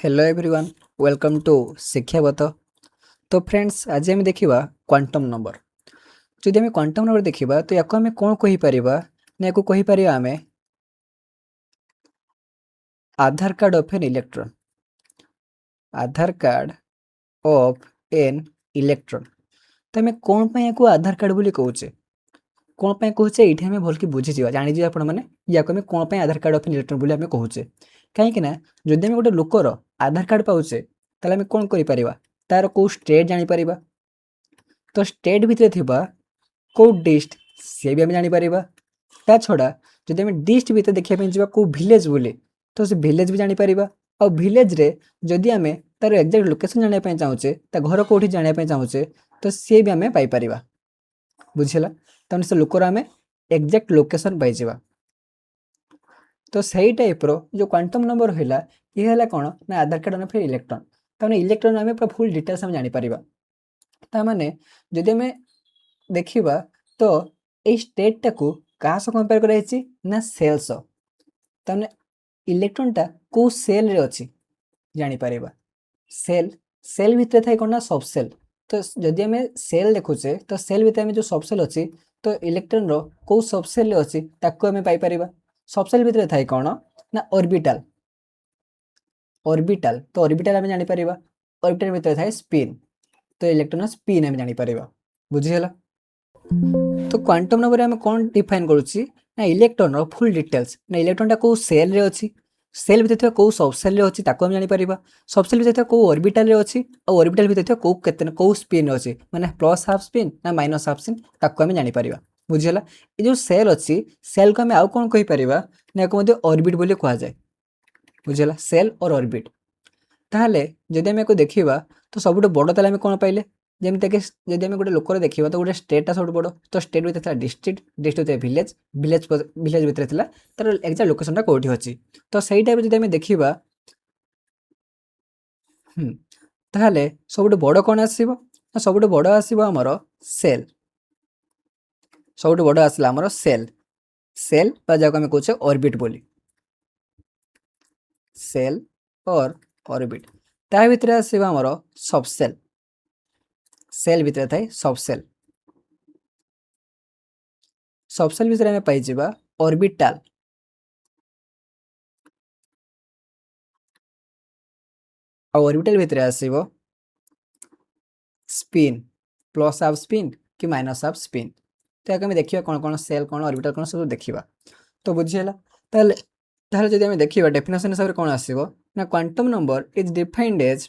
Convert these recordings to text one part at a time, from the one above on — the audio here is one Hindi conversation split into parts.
Hello everyone welcome to Shikshagat. तो फ्रेंड्स आज आम देखा क्वांटम नंबर। जदि आम क्वांटम नंबर देखा तो या आम कौन कहीपर ना या कहीपर आम Aadhaar card of an electron. Aadhaar card of an electron. तो आम कौन पर आधार कार्ड बोली कहचे कौन पर कहचे ये आम भल्कि बुझीजा जाणीजे आपण मैंने या आम कौन पर आधार कार्ड ऑफ एन इलेक्ट्रॉन बोली आम कहचे कहीं जदि आम गोटे लोकर आधार कार्ड पाचे ताल आम कौन कर तार कौ स्टेट जापर तो स्टेट भितर थिबा कौ डिस्ट सी भी आम जापर ता छड़ा जदि आम डिस्ट भितर देखा जा कौ विलेज बोले तो से विलेज भी जापर आ विलेज रे जदि आम तार एक्जाक्ट लोकेशन जानापी चाहूचे ता घर कौटी जानापी चाहूचे तो सी भी आम पाइपर बुझीला तमें से लोकर आम एक्जाक्ट लोकेशन पाइबा। तो सही टाइप रो जो क्वांटम नंबर है ये है कौन ना आधार कार्ड फिर इलेक्ट्रॉन तमें इलेक्ट्रॉन आम पूरा फुल डिटेल्स आम जापर ताने जदि आम देखा तो ये स्टेट टाक क्या कंपेयर कराई ना सेल तमें इलेक्ट्रॉन टा को सेल रे अच्छी जापर सेल सेल भितर थाए कौन ना सब सेल तो जदि आम सेल देखुचे तो सेल भितर जो सब सेल अच्छी तो इलेक्ट्रॉन रो को सब सेल अच्छी ताकू आम पाइपर सबसेल भितर थाए कौन ना ऑर्बिटल ऑर्बिटल तो ऑर्बिटल आम जापर ऑर्बिटल भितर थाए स्पिन तो इलेक्ट्रॉन स्पिन आम जापर बुझीगला। तो क्वांटम नंबर आम कौन डिफाइन करुच्ची ना इलेक्ट्रॉन रो फुल डिटेल्स ना इलेक्ट्रॉन कौ सेल रे अच्छी सेल भितर कौ सबसेल रे अच्छी ताकू आम जापर सबसेल भितर कौ ऑर्बिटल रे अच्छी और ऑर्बिटल भितर कौ केते कौ स्पिन अच्छी माने प्लस हाफ स्पिन ना माइनस हाफ स्पिन ताकू आम जापर बुझीगला। ये जो सेल अच्छी सेल को आम आउ कौन कहीपर ना या ऑर्बिट बोली कहुए बुझीगला सेल और ऑर्बिट। ताहले जदि आम देखा तो सब बड़ ताले आम कौन पाइले जमीक जब आम गोटे लोकर देखा तो गोटे स्टेटा सब बड़ तो स्टेट भितर district district village village village भितर तार एक्जाक्ट लोकेशन कौटी अच्छी तो सही टाइप जब आम देखा ताहले सब बड़ कौन आसो सब बड़ आसो आमर सेल सब बड़ आसला आमर सेल सेल जहाँ आम कहे ऑर्बिट बोली सेल और ऑर्बिट ता भितर आसो आमर सबसेल सेल भितर थाए सबसेल सबसेल भितर आम पाइबा ऑर्बिटल ऑर्बिटल भितर आसो स्पिन प्लस हाफ स्पिन कि माइनस हाफ स्पिन तो आम देखा कौन कौन सेल कौन ऑर्बिटल कौन सब देखा तो बुझीगला। ताहले जदि आम देखा डेफिनेशन हिसाब से कौन आसो ना quantum number is defined as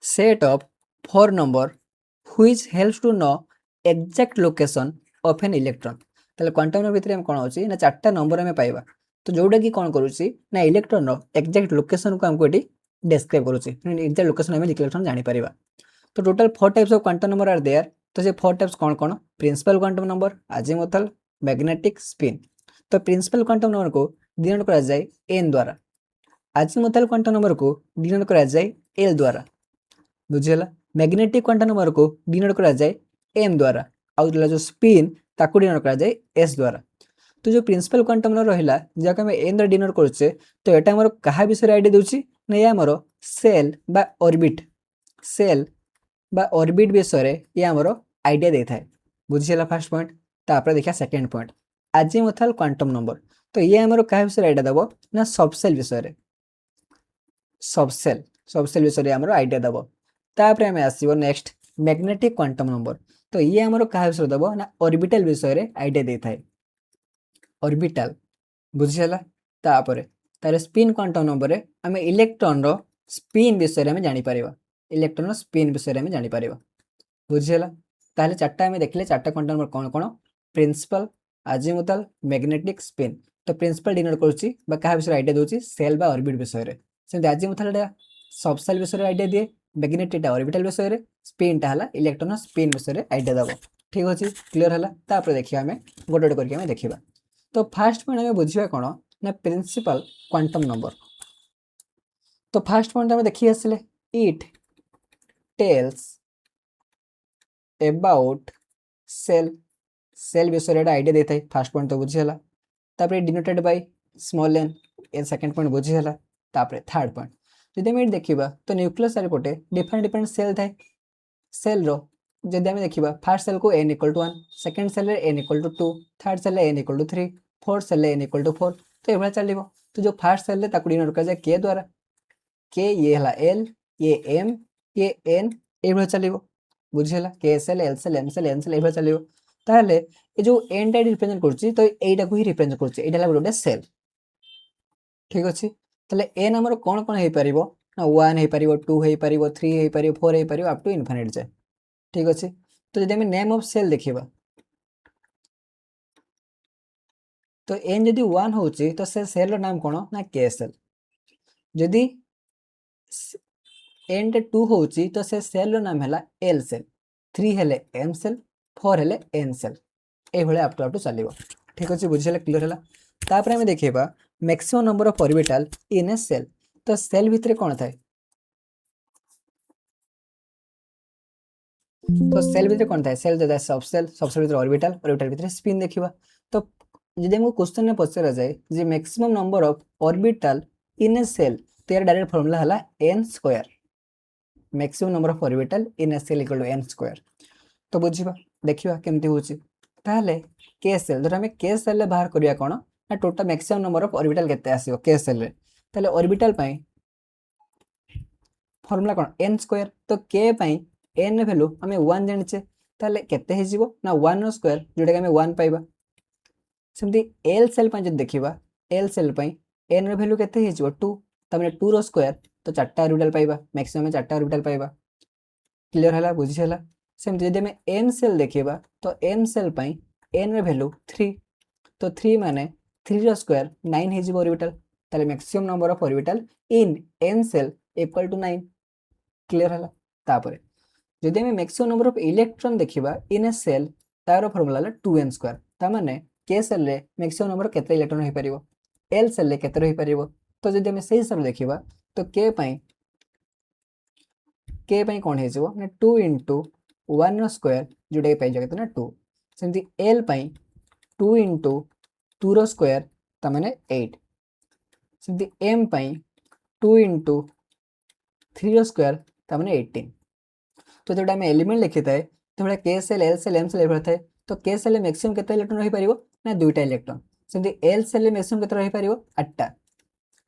set of four number which helps to know exact location of an electron. ताहले क्वांटम नंबर भितर कौन होची ना चारटा नंबर आम पाइबा तो जोटा कि कौन करुच्ची ना इलेक्ट्रॉन रो एक्जाक्ट लोकेशन को आमको ये डिस्क्राइब करुच्ची एक्जाक्ट लोकेशन आम इलेक्ट्रॉन जापर। तो total 4 types of quantum number are there तो से 4 टाइप्स कौन कौन principal quantum number azimuthal magnetic spin. तो प्रिंसिपल क्वांटम नंबर को डिनोट करा जाए एन द्वारा अजीमुथल क्वांटम नंबर को डिनोट करा जाए एल द्वारा बुझीगला। मैग्नेटिक क्वांटम नंबर को डिनोट करा जाए एम द्वारा आउ जो स्पिन ताको डिनोट करा जाए एस द्वारा। तो जो प्रिंसिपल क्वांटम नंबर रहा जहाँ आम एन द्वारा डिनोट करुचे तो यहाँ आमर क्या विषय आइडिया दूसरी ना ये आमर सेल बा ऑर्बिट सेल बा ऑर्बिट विषय ये आमर आइडिया दे थाए बुझीगला फर्स्ट पॉइंट। तापर देखा second point azimuthal quantum number तो ये आमर क्या विषय आइडिया दब ना सबसेल विषय सबसेल सबसेल विषय आमर आइडिया दब। तापर आम आसो नेक्स्ट मैग्नेटिक क्वांटम नंबर तो ये आमर क्या विषय दब ना ऑर्बिटल विषय आइडिया दे थाए ऑर्बिटल बुझीगला। तापर तार स्पिन क्वांटम नंबर आम इलेक्ट्रॉन रो स्पिन विषय आम जापर इलेक्ट्रॉन स्पिन विषय आम जापर बुझीगला। ताहले चार्टा आम देखले चार्टा क्वांटम नंबर कौन कौन प्रिंसिपल अजीमुथल मैग्नेटिक स्पिन। तो प्रिंसिपल डिनोट करुच्ची क्या विषय आइडिया दूसरी सेल बा ऑर्बिट विषय से अजीमुथल सबसेल विषय आइडिया दिए मैग्नेटिक ऑर्बिटल विषय स्पिन टा इलेक्ट्रॉन स्पिन विषय आइडिया दब ठीक अच्छे क्लीयर है। तापर देखिए आम गोटे गोटे करके देखा। तो फास्ट पॉइंट आम बुझा कौन ना प्रिंसिपल क्वांटम नंबर। तो फास्ट पॉइंट आम देखी आसिले it tells about shell shell विषय आइडिया दे थाए फास्ट पॉइंट तो बुझीगला। तापर डिनोटेड बाय स्मॉल एन ए सेकेंड पॉइंट बुझीगला। तापर थर्ड पॉइंट जदि आम देखा तो न्यूक्लियस चारिपटे डिफरेंट डिफरेंट सेल थाए सेल जदि आम देखा फास्ट सेल को n = 1 second shell n = 2 third shell n = 3 fourth cell n = 4 तो ये चलो तो जो फास्ट सेल डिनोट कर के द्वारा के ये है एल ये एम ये एन ये चलो बुझीगला K shell L shell M shell N shell ये चलो ताहले ये जो एन टा रिप्रेजेंट करछि तो एटा को ही रिप्रेजेंट करछि एटा गोटे सेल ठीक अच्छे ताहले एन आमर कौन कौन हो पार ना 1 हो पार 2 हो पार 3 हो पार 4 हो पार अप टू इनफिनिट जाए ठीक अच्छे तो जब नेम ऑफ सेल देखा तो एन जदि 1 हो तो से सेल नाम कौन ना के सेल जदि एन टे 2 हो तो से सेल नाम है एल सेल 3 हेले एम सेल 4 हेले एन सेल ये अप टू चलो ठीक अच्छे बुझे क्लीयर है तापर आम देखा maximum number of orbital in a shell तो सेल भितर कौन थाए तो सेल भितर कौन थाए सेल जो सबसेल सबसेल भितर ऑर्बिटल ऑर्बिटल भितर स्पिन देखा तो जब हमको क्वेश्चन में पचरा जाए जे maximum number of orbital in a shell तो यार डायरेक्ट फॉर्मूला है n square maximum number of orbital in a shell equal to n square तो बुझा देखा केमती होची ताहले के सेल धर आम के सेल बाहर करिया कोन ना total maximum number of orbital केते आसीबो के सेल रे ताहले ऑर्बिटल पई फॉर्मूला कोन एन स्क्वायर तो के पई एन रे वैल्यू आम 1 जानिचे ताहले केते हे जिवो ना 1 रो स्क्वायर जोटा के आम 1 पाइबा सेमती एल सेल पई जब देखिबा एल सेल पई एन रो वैल्यू केते हे जिवो 2 तमने 2 रो स्क्वायर तो 4टा ऑर्बिटल पाइबा मैक्सिमम 4टा ऑर्बिटल पाइबा क्लियर हला बुझी हला सेमती जदि आम एम सेल देखिबा तो एम सेल पई एन रे वैल्यू 3 तो 3 माने 3 रो स्क्वायर 9 हे जिवो ऑर्बिटल ताले maximum number of orbital in N shell equal to 9 clear हला तापर जदि आम मैक्सिमम नंबर ऑफ इलेक्ट्रॉन देखिबा इन ए सेल तार फॉर्मूला है 2n स्क्वायर ता माने के सेल रे मैक्सिमम नंबर केते इलेक्ट्रॉन हो परिबो एल सेल रे केते रही परिबो तो जदि आम सही सब देखिबा तो के पई कोन हे जिवो ना 2 * 1 रो स्क्वायर जोटा पाई जगत ना 2 सेमती एल पई 2 * 2 रो स्क्वायर ता माने 8 सेमती एम पई 2 * 3 रो स्क्वायर ता माने 18 तो जोटा आम एलिमेंट लिखि थाए तो भाई K shell L shell M shell एभा थाए तो के सेल मैक्सिमम केते इलेक्ट्रॉन रही परिबो ना 2टा इलेक्ट्रॉन सेमती एल सेल मैक्सिमम केते रही परिबो 8टा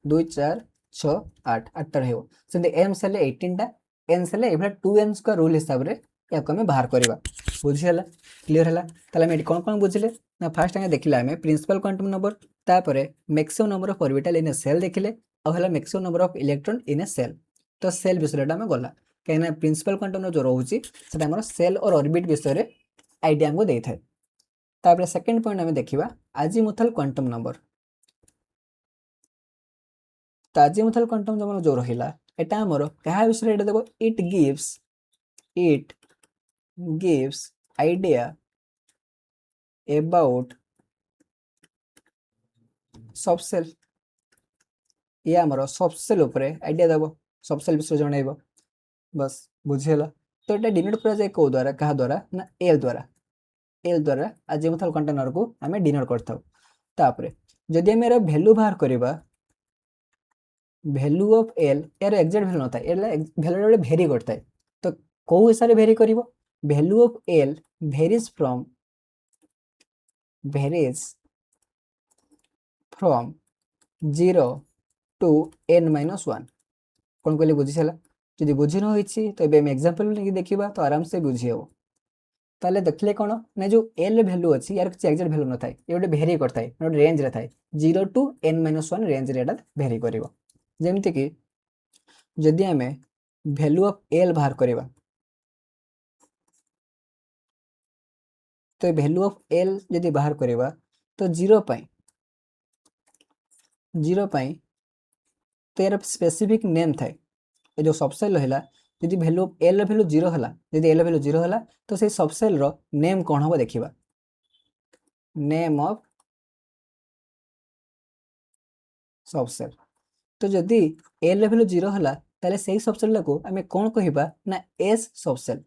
2 4 6 8 8टा रहइबो सेमती एम सेल 18टा एन सेल एभा 2n का रूल हिसाब रे याको हमें बाहर करबा बुझी हला क्लियर हला ताले हम कोन कोन बुझिले ना फास्ट आगे देखिला हमें प्रिंसिपल क्वांटम नंबर तापरे maximum number of orbital in a shell देखिले और हला maximum number of electron in a shell तो सेल विषयटा हमें गला कहीं प्रिंसिपल क्वांटम जो रोचे सेल और ऑर्बिट विषय आइडिया हमको दे थाए तापर सेकंड पॉइंट हमें देखिबा अजीमुथल क्वांटम नंबर तो अजीमुथल क्वांटम नंबर जो रहिला एटा हमरो कहा विषय एटा देखो it gives idea about subshell ये हमरो सबसेल ऊपर आइडिया देबो सबसेल विषय जणाइबो बस बुझेला तो ये डिनोट करा जाए को द्वारा कहा द्वारा ना एल द्वारा अजीमुथल क्वांटम नंबर को आम डिनोट करथाउ तापरे जदि आम यार वैल्यू बाहर करबा वैल्यू ऑफ एल यार एग्जैक्ट वैल्यू नथा एल वैल्यू भेरी करता है तो को हिसाब से भेरी करिवो value of L varies from 0 to n-1 कौन कहले बुझी सारा जदि बुझी न होइछि तो एबे हम एग्जांपल लेके देखिबा तो आराम से बुझी हेबो ताले देखले कोन ना जो एल वैल्यू अछि यार कुछ एग्जैक्ट वैल्यू न थाए ये गोटे भेरी करथाय नोट रेंज रे थाए 0 to n-1 रेंज रे एटा भेरी करिवो जेमति कि जदि हमें वैल्यू ऑफ एल बाहर करिबा तो वैल्यू ऑफ एल जदि बाहर करिबा तो 0 पई तो यार स्पेसिफिक नेम थाए ये जो सबसेल रहिला यदि वैल्यू ऑफ एल वैल्यू 0 हला यदि एल वैल्यू 0 हला तो से सबसेल रो नेम कोन हबो देखिबा नेम ऑफ सबसेल तो जदि एल वैल्यू 0 हला ताले सेही सबसेल को हमें कोन कहिबा ना एस सबसेल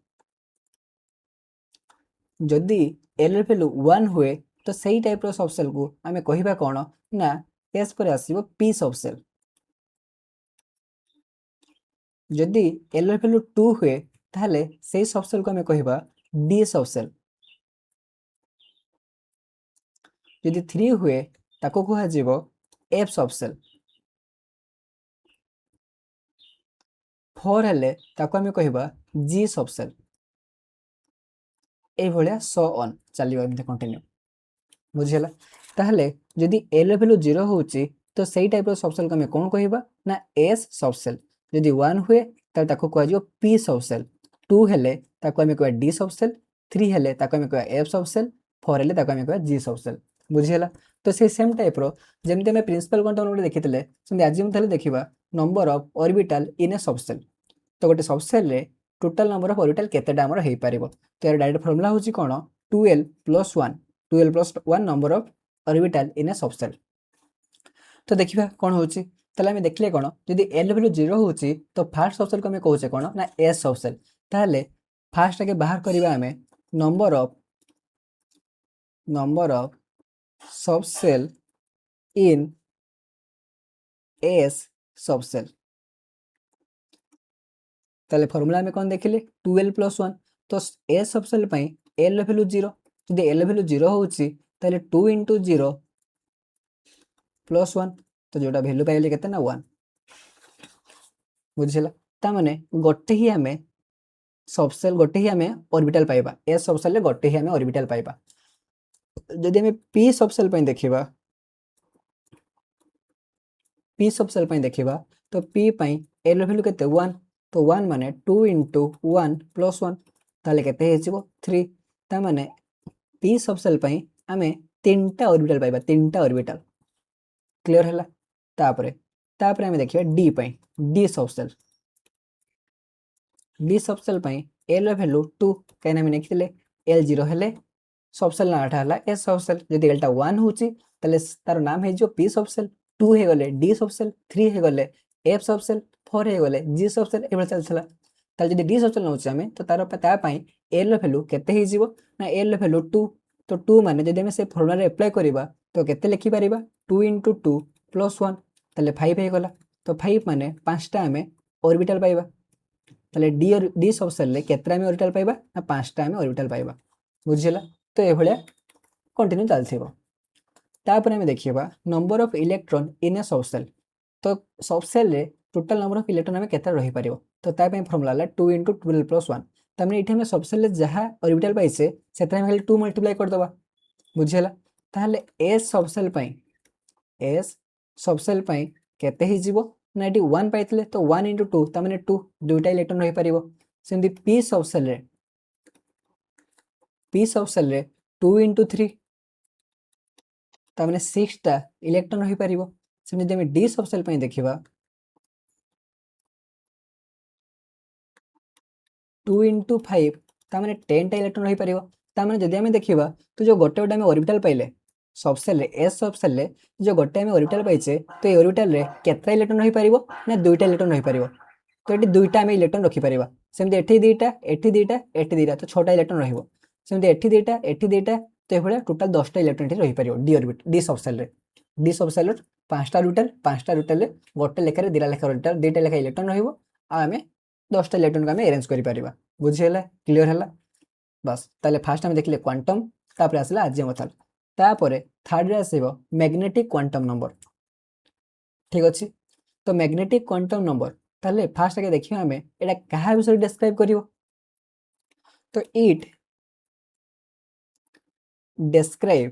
जदि एल वैल्यू 1 हुए तो सही टाइप रो सबसेल को हमें कहिबा कोन ना एस पर आसीबो पी सबसेल जदि एल ର ଭ୍ୟାଲୁ 2 ହୁଏ ତାହେଲେ ସେଇ ସବସେଲ୍ କୁ ଆମେ କହିବା ଡି ସବସେଲ୍। ଯଦି 3 ହୁଏ ତାକୁ କୁହାଯିବ ଏଫ୍ ସବସେଲ୍। 4 ହେଲେ ତାକୁ ଆମେ କହିବା ଜି ସବସେଲ୍। এইভଳିଆ ସୋ ଅନ୍ ଚାଲିବ ଏମିତି କଣ୍ଟିନ୍ୟू। ବୁଝିହେଲା? ତାହେଲେ ଯଦି ଏଲ୍ ର ଭ୍ୟାଲୁ 0 ହେଉଛି ତ ସେଇ ଟାଇପ୍ର ସବସେଲ୍କୁ ଆମେ କ'ଣ କହିବା ନା ଏସ୍ ସବସେଲ୍। ଯଦି 1 ହୁଏ ତାହେଲେ ତାକୁ କୁହାଯିବ ପି ସବସେଲ୍। 2 ହେଲେ ତାକୁ ଆମେ କହିବା ଡି ସବସେଲ୍। 3 ହେଲେ ତାକୁ ଆମେ କହିବା ଏଫ୍ ସବସେଲ୍। 4 ହେଲେ ତାକୁ ଆମେ କହିବା ଜି ସବସେଲ୍। ବୁଝିହେଲା? ତ ସେଇ ସେମ୍ ଟାଇପ୍ର ଯେମିତି ଆମେ ପ୍ରିନ୍ସିପାଲ୍ କ୍ୱାଣ୍ଟମ୍ ଗୋଟେ ଦେଖିଥିଲେ ସେମିତି ଆଜି ଆମେ ତାହେଲେ ଦେଖିବା number of orbital in a subshell. ତ ଗୋଟେ ସବସେଲ୍ରେ ଟୋଟାଲ୍ ନମ୍ବର ଅଫ୍ ଅର୍ବିଟାଲ୍ କେତେଟା ଆମର ହେଇପାରିବ। ତ ଏହାର ଡାଇରେକ୍ଟ ଫର୍ମୁଲା ହେଉଛି କ'ଣ 2l + 1 2l + 1 number of orbital in a subshell. ତ ଦେଖିବା କ'ଣ ହେଉଛି। ତାହେଲେ ଆମେ ଦେଖିଲେ କ'ଣ ଯଦି ଏଲ୍ ଭ୍ୟାଲୁ 0 ହେଉଛି ତ ଫାର୍ଷ୍ଟ ସବସେଲ୍କୁ ଆମେ କହୁଛେ କ'ଣ ନା ଏସ୍ ସବସେଲ୍। ତାହେଲେ ଫାର୍ଷ୍ଟ ଆଗେ ବାହାର କରିବା ଆମେ ନମ୍ବର ଅଫ୍ ସବସେଲ୍ ଇନ୍ ଏସ୍ ସବସେଲ୍। তাহলে ফর্মুলা আমি কোন দেখিলে 2l + 1 তো এ সবসেল পাই এল ভ্যালু 0 যদি এল ভ্যালু 0 হচ্ছে তাহলে 2 * 0 + 1 তো যেটা ভ্যালু পাইলে কেতে না 1 বুঝিলা। তা মানে গোটে হি আমি সবসেল গোটে হি আমি অরবিটাল পাইবা এস সবসেল রে গোটে হি আমি অরবিটাল পাইবা। যদি আমি পি সবসেল পাই দেখিবা পি সবসেল পাই দেখিবা তো পি পাই এল ভ্যালু কেতে 1 तो 1 माने 2 * 1 + 1 ताले केते हेजिबो 3 ता माने p सबसेल पई आमे तीनटा ऑर्बिटल पाइबा तीनटा ऑर्बिटल क्लियर हैला। तापरे आमे देखिबा d पई d सबसेल पई l वैल्यू 2 काइन आमे लिखिले l 0 हेले सबसेल नाटा हला s सबसेल जदि l टा 1 होची ताले तार नाम हेजिबो p सबसेल 2 हे गले d सबसेल 3 हे गले f सबसेल 4 हे गले g सबसेल एबे चलथला। ताले जदि d सबसेल नउची आमे तो तार ता पई l वैल्यू केते हेजिबो ना l वैल्यू 2 तो 2 माने जदि आमे से फॉर्मूला रे अप्लाई करिबा तो केते लिखि परिबा 2 * 2 + 1 ताले 5 हे गला तो 5 माने 5 टा आमे ऑर्बिटल पाइबा ताले d सबसेल ले केते आमे ऑर्बिटल पाइबा ना 5 टा आमे ऑर्बिटल पाइबा। बुझिला तो ए भलिया कंटिन्यू चलथिबो। तापर आमे देखिबा number of electron in A subshell तो सबसेल रे टोटल नंबर ऑफ इलेक्ट्रॉन हमें केते रही पारिबो तो ता पे फार्मूला ला 2 * 12 + 1 तमने इथे में सबसेल रे जहा ऑर्बिटल पाइसे सेते हम 2 मल्टीप्लाई कर दबा। बुझिला ताहले s सबसेल पई केते हि जीवो ना एटी 1 पाइतले तो 1 * 2 तमने 2 दुईटा इलेक्ट्रॉन रही पारिबो। सेमदी p सबसेल रे 2 * 3 तमने 6 टा इलेक्ट्रॉन रही पारिबो। सेमदी हम d सबसेल पई देखिबा 2 * 5 तामाने 10 टा इलेक्ट्रॉन रही पारिबो। तामाने जदि हमें देखिबा तो जो गोटे गोटे हमें ऑर्बिटल पाइले सबसेल रे s सबसेल रे जो गोटे हमें ऑर्बिटल पाइछे तो ए ऑर्बिटल रे केतना इलेक्ट्रॉन रही पारिबो ना दुईटा इलेक्ट्रॉन रही पारिबो तो एटी दुईटा हमें इलेक्ट्रॉन रखि पारिबा। सेमदी एठी दुईटा एठी दुईटा एठी दुईटा तो 6टा इलेक्ट्रॉन रहिबो। सेमदी एठी दुईटा तो ए भलिया टोटल 10टा इलेक्ट्रॉन एठी रही पारिबो d सबसेल रे 5टा ऑर्बिटल रे गोटे लेखारे दिरा लेखा ऑर्बिटल दुईटा लेखा इलेक्ट्रॉन रहिबो आ हमें 10टा इलेक्ट्रॉन को हमें अरेंज करि पारिबा। बुझिहेला क्लियर हैला बस ताले फास्ट हम देखले क्वांटम तापर आसला अजिमुथल तापरे थर्ड रे आसीबो मैग्नेटिक क्वांटम नंबर। ठीक अछि तो मैग्नेटिक क्वांटम नंबर ताले फास्ट आगे देखियो हमें एटा कहा विषय डिस्क्राइब करिवो तो इट describe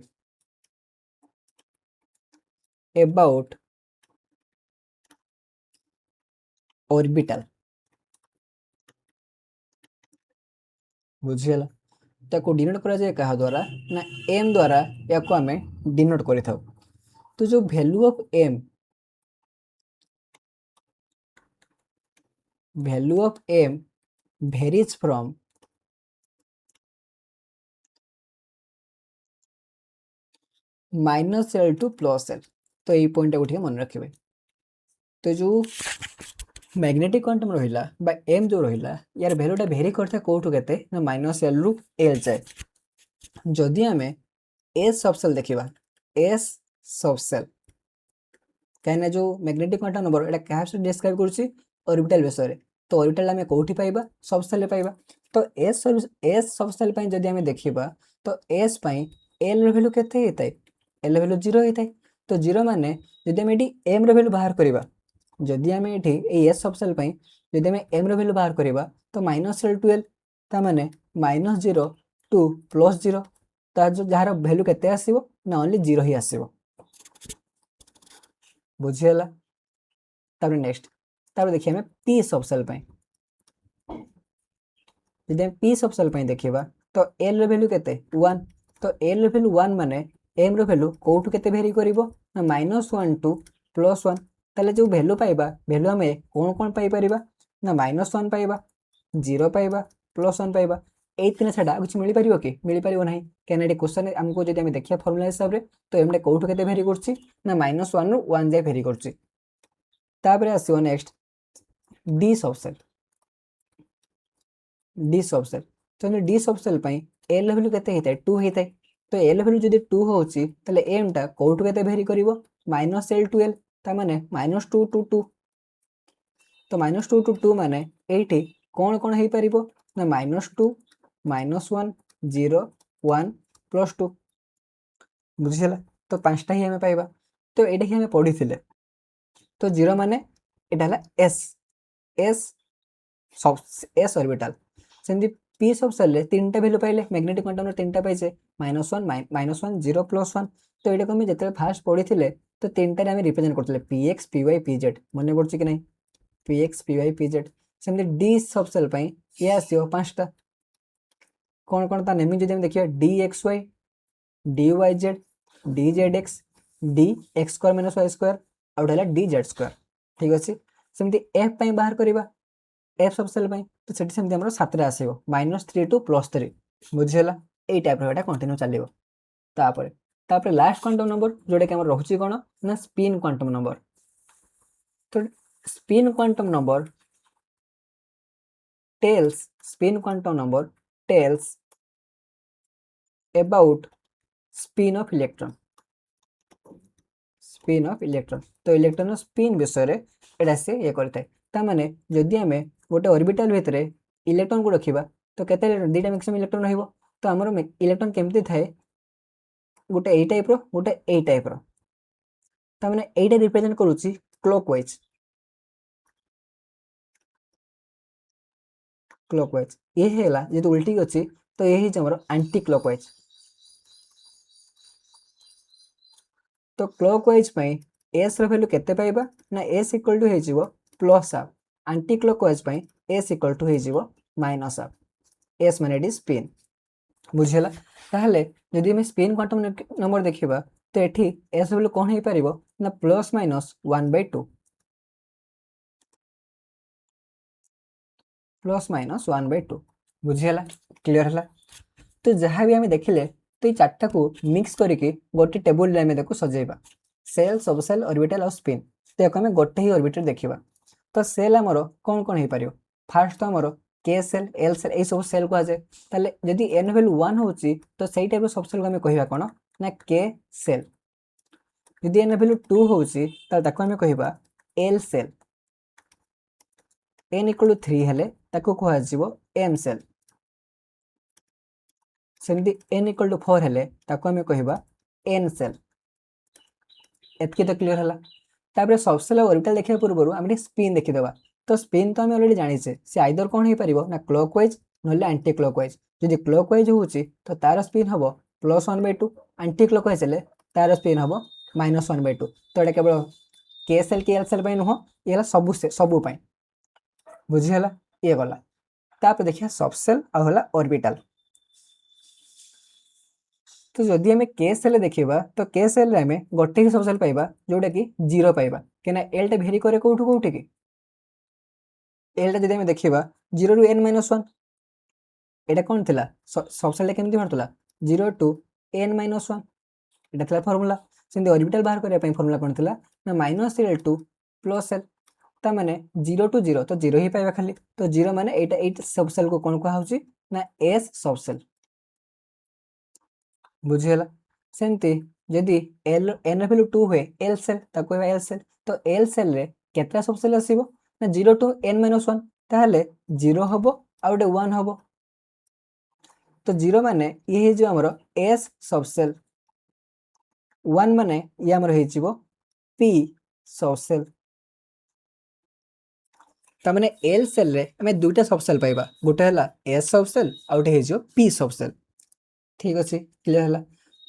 about orbital। बुझिहेला ताको डिनोट करा जाए कहा द्वारा ना m द्वारा याको हमें डिनोट करि थाउ। तो जो value of m varies from -l to +l तो ये पॉइंट उठे मन रखिबे। तो जो मैग्नेटिक क्वांटम रहिला बा m जो रहिला यार वैल्यूटा भेरी करथे कोठु केते ना -l रु l जाए। जदि हमें s सबसेल देखिबा s सबसेल कहना जो मैग्नेटिक क्वांटम नंबर एटा कहा से डिस्क्राइब करछि ऑर्बिटल विषय रे तो ऑर्बिटल आम कौटी पाइबा सब सेल पाइबा तो एस सब सेल जदि आम देखा तो एस एल वैल्यू केते होता है एल वैल्यू 0 होता है तो 0 माने जदि आम ये एम वैल्यू बाहर करवा जदि आम ये एस सब सेल जदि आम एम वैल्यू बाहर करवा तो माइनस एल टू एल ताने -0 टू +0 जार भैल्यू केते आसीबो ना ओनली 0 ही आसीबो बुझीगला तापर नेक्स्ट तापर देखिए हमें पी सब सेल जदि पी सब सेल देखा तो एल वैल्यू केते 1 तो एल वैल्यू 1 माने एम वैल्यू कोठू केते भेरी करिवो ना -1 टू +1 ताले जो वैल्यू पाइबा वैल्यू हमें कौन कौन पाई परिबा ना -1 पाइबा 0 पाइबा +1 पाइबा ए तीन छाड़ा कुछ मिल पारिबो कि मिल पारिबो नाही कहना ये क्वेश्चन हमको जदि हम देखिया फार्मूला हिसाब रे तो एमडे कोठू केते भेरी करछि ना -1 रु 1 जाय भेरी करछि तापर आसीबो नेक्स्ट डी सब सेल तो डी सब सेल एल वैल्यू केते हेतै 2 हेतै तो एल वैल्यू जदि 2 होउछि तले एम टा कोठू केते भेरी करिवो -l टू l ता माने -2 टू 2 तो -2 टू 2 माने एठी कोन कोन हेई परिबो ना -2 -1 0 1 +2 बुझिला तो पांचटा ही हमें पाइबा तो एटा ही हमें पढ़ी थिले तो 0 माने एटा हला s s सब s ऑर्बिटल सेमती p सब सेल रे तीनटा वैल्यू पाइले मैग्नेटिक क्वांटम रे तीनटा पाइसे -1 0 +1 तो एटा को हम जते फास्ट पढ़ी थिले तो तीनटा रे हम रिप्रेजेंट करथिले px py pz मने पड़छि कि नै px py pz सेमती d सब सेल ये आसीओ पांचटा कौन कौन ता नेमिंग जदि हम देखिया dxy dyz dzx dx² - y² out हला dz² ठीक अछि सेमती f बाहर करबा एफ सब सेल तो सेठी सेमती हमरो 7 रे आसीबो -3 to +3 बुझियला A type row Etah continue चलिबो तापर लास्ट क्वांटम नंबर जोडे के हमर रहउची कोन ना स्पिन क्वांटम नंबर तो spin quantum number tells about spin off electron तो इलेक्ट्रॉन स्पिन विषय रे एटा से ये करथाय ता माने जदि हमें गोटे ऑर्बिटल भितरे इलेक्ट्रॉन को रखिबा तो केते दुटा मैक्सिमम इलेक्ट्रॉन रहइबो तो हमर इलेक्ट्रॉन केमती थाए गोटे ए टाइप रो गोटे ए टाइप रो ता माने एटा रिप्रेजेंट करूची क्लॉकवाइज ये हेला जे तो उल्टी अछि तो यही हमर एंटी क्लॉकवाइज तो क्लॉकवाइज एस रो वैल्यू केते पाइबा ना एस इक्वल टू हे जिवो plus half anticlockwise S equal to हे जिवो माइनस हाफ एस माने डी स्पिन बुझिला ताहले जदि हम स्पिन क्वांटम नंबर देखिबा तो एठी एस वैल्यू कोन हे परिबो ना ±1/2 ±1/2 बुझिला क्लियर हला तो जहाँ भी हमें देखिले तो ये चार्टा को मिक्स करके गोटे टेबल में देखो सजेबा सेल सब सेल ऑर्बिटल और स्पिन तो याको हमें गोटे ही ऑर्बिटल देखिबा तो सेल हमर कोन कोन हे परियो फास्ट तो हमर के सेल एल सेल ए सब सेल को आजे ताले यदि एन वैल्यू 1 होची तो सेही टाइप सब सेल को हमें कहिबा कोन ना के सेल यदि एन वैल्यू 2 होची ताले ताको हमें कहिबा एल सेल n = 3 हेले ताको को आजिवो m सेल सेमती n = 4 हेले ताको हमें कहिबा n सेल एतके तो क्लियर हला तापर सब सेल ऑर्बिटल देखिया पूर्वरु हम स्पिन देखि देबा तो स्पिन तो हम ऑलरेडी जानि छे से आइदर कोन हे परिबो ना क्लॉकवाइज नले एंटी क्लॉकवाइज यदि क्लॉकवाइज होची तो तार स्पिन हबो +1/2 एंटी क्लॉकवाइज हेले तार स्पिन हबो -1/2 तो एटा केवल के सेल के एल सेल पय नुहो एला सबु पय बुझिहला ये गला तापर देखिया सब सेल आ होला ऑर्बिटल तो जदि हमें के सेल देखिबा तो के सेल रे हमें गोटे ही सब सेल पाइबा जोटा कि 0 पाइबा केना एल टा भेरी करे कोठु कोठे कि एल टा जदि हमें देखिबा 0 रु n-1 एटा कोन थिला सब सेल केमति भरतला 0 टू n-1 एटा थिला फार्मूला सेंदी ऑर्बिटल बाहर करे पय फार्मूला कोन थिला ना -l टू +l ता माने 0 टू 0 तो 0 ही पाइबा खाली तो 0 माने एटा 8 सब सेल को कोन को होउची ना s सब सेल बुझियला सेंती यदि एल एन वैल्यू 2 हुए एल सेल ताको एल सेल तो एल सेल रे केतरा सब सेल आसीबो ना 0 टू n-1 ताहले 0 हबो आ गोटे 1 हबो। तो 0 माने ये हे जो हमर एस सबसेल, 1 माने ये हमर हे जिवो पी सबसेल। ता माने एल सेल रे हमें दुटा सबसेल पाइबा, गोटे हला एस सबसेल आ गोटे हे जो पी सबसेल। ठीक अछि, क्लियर हला।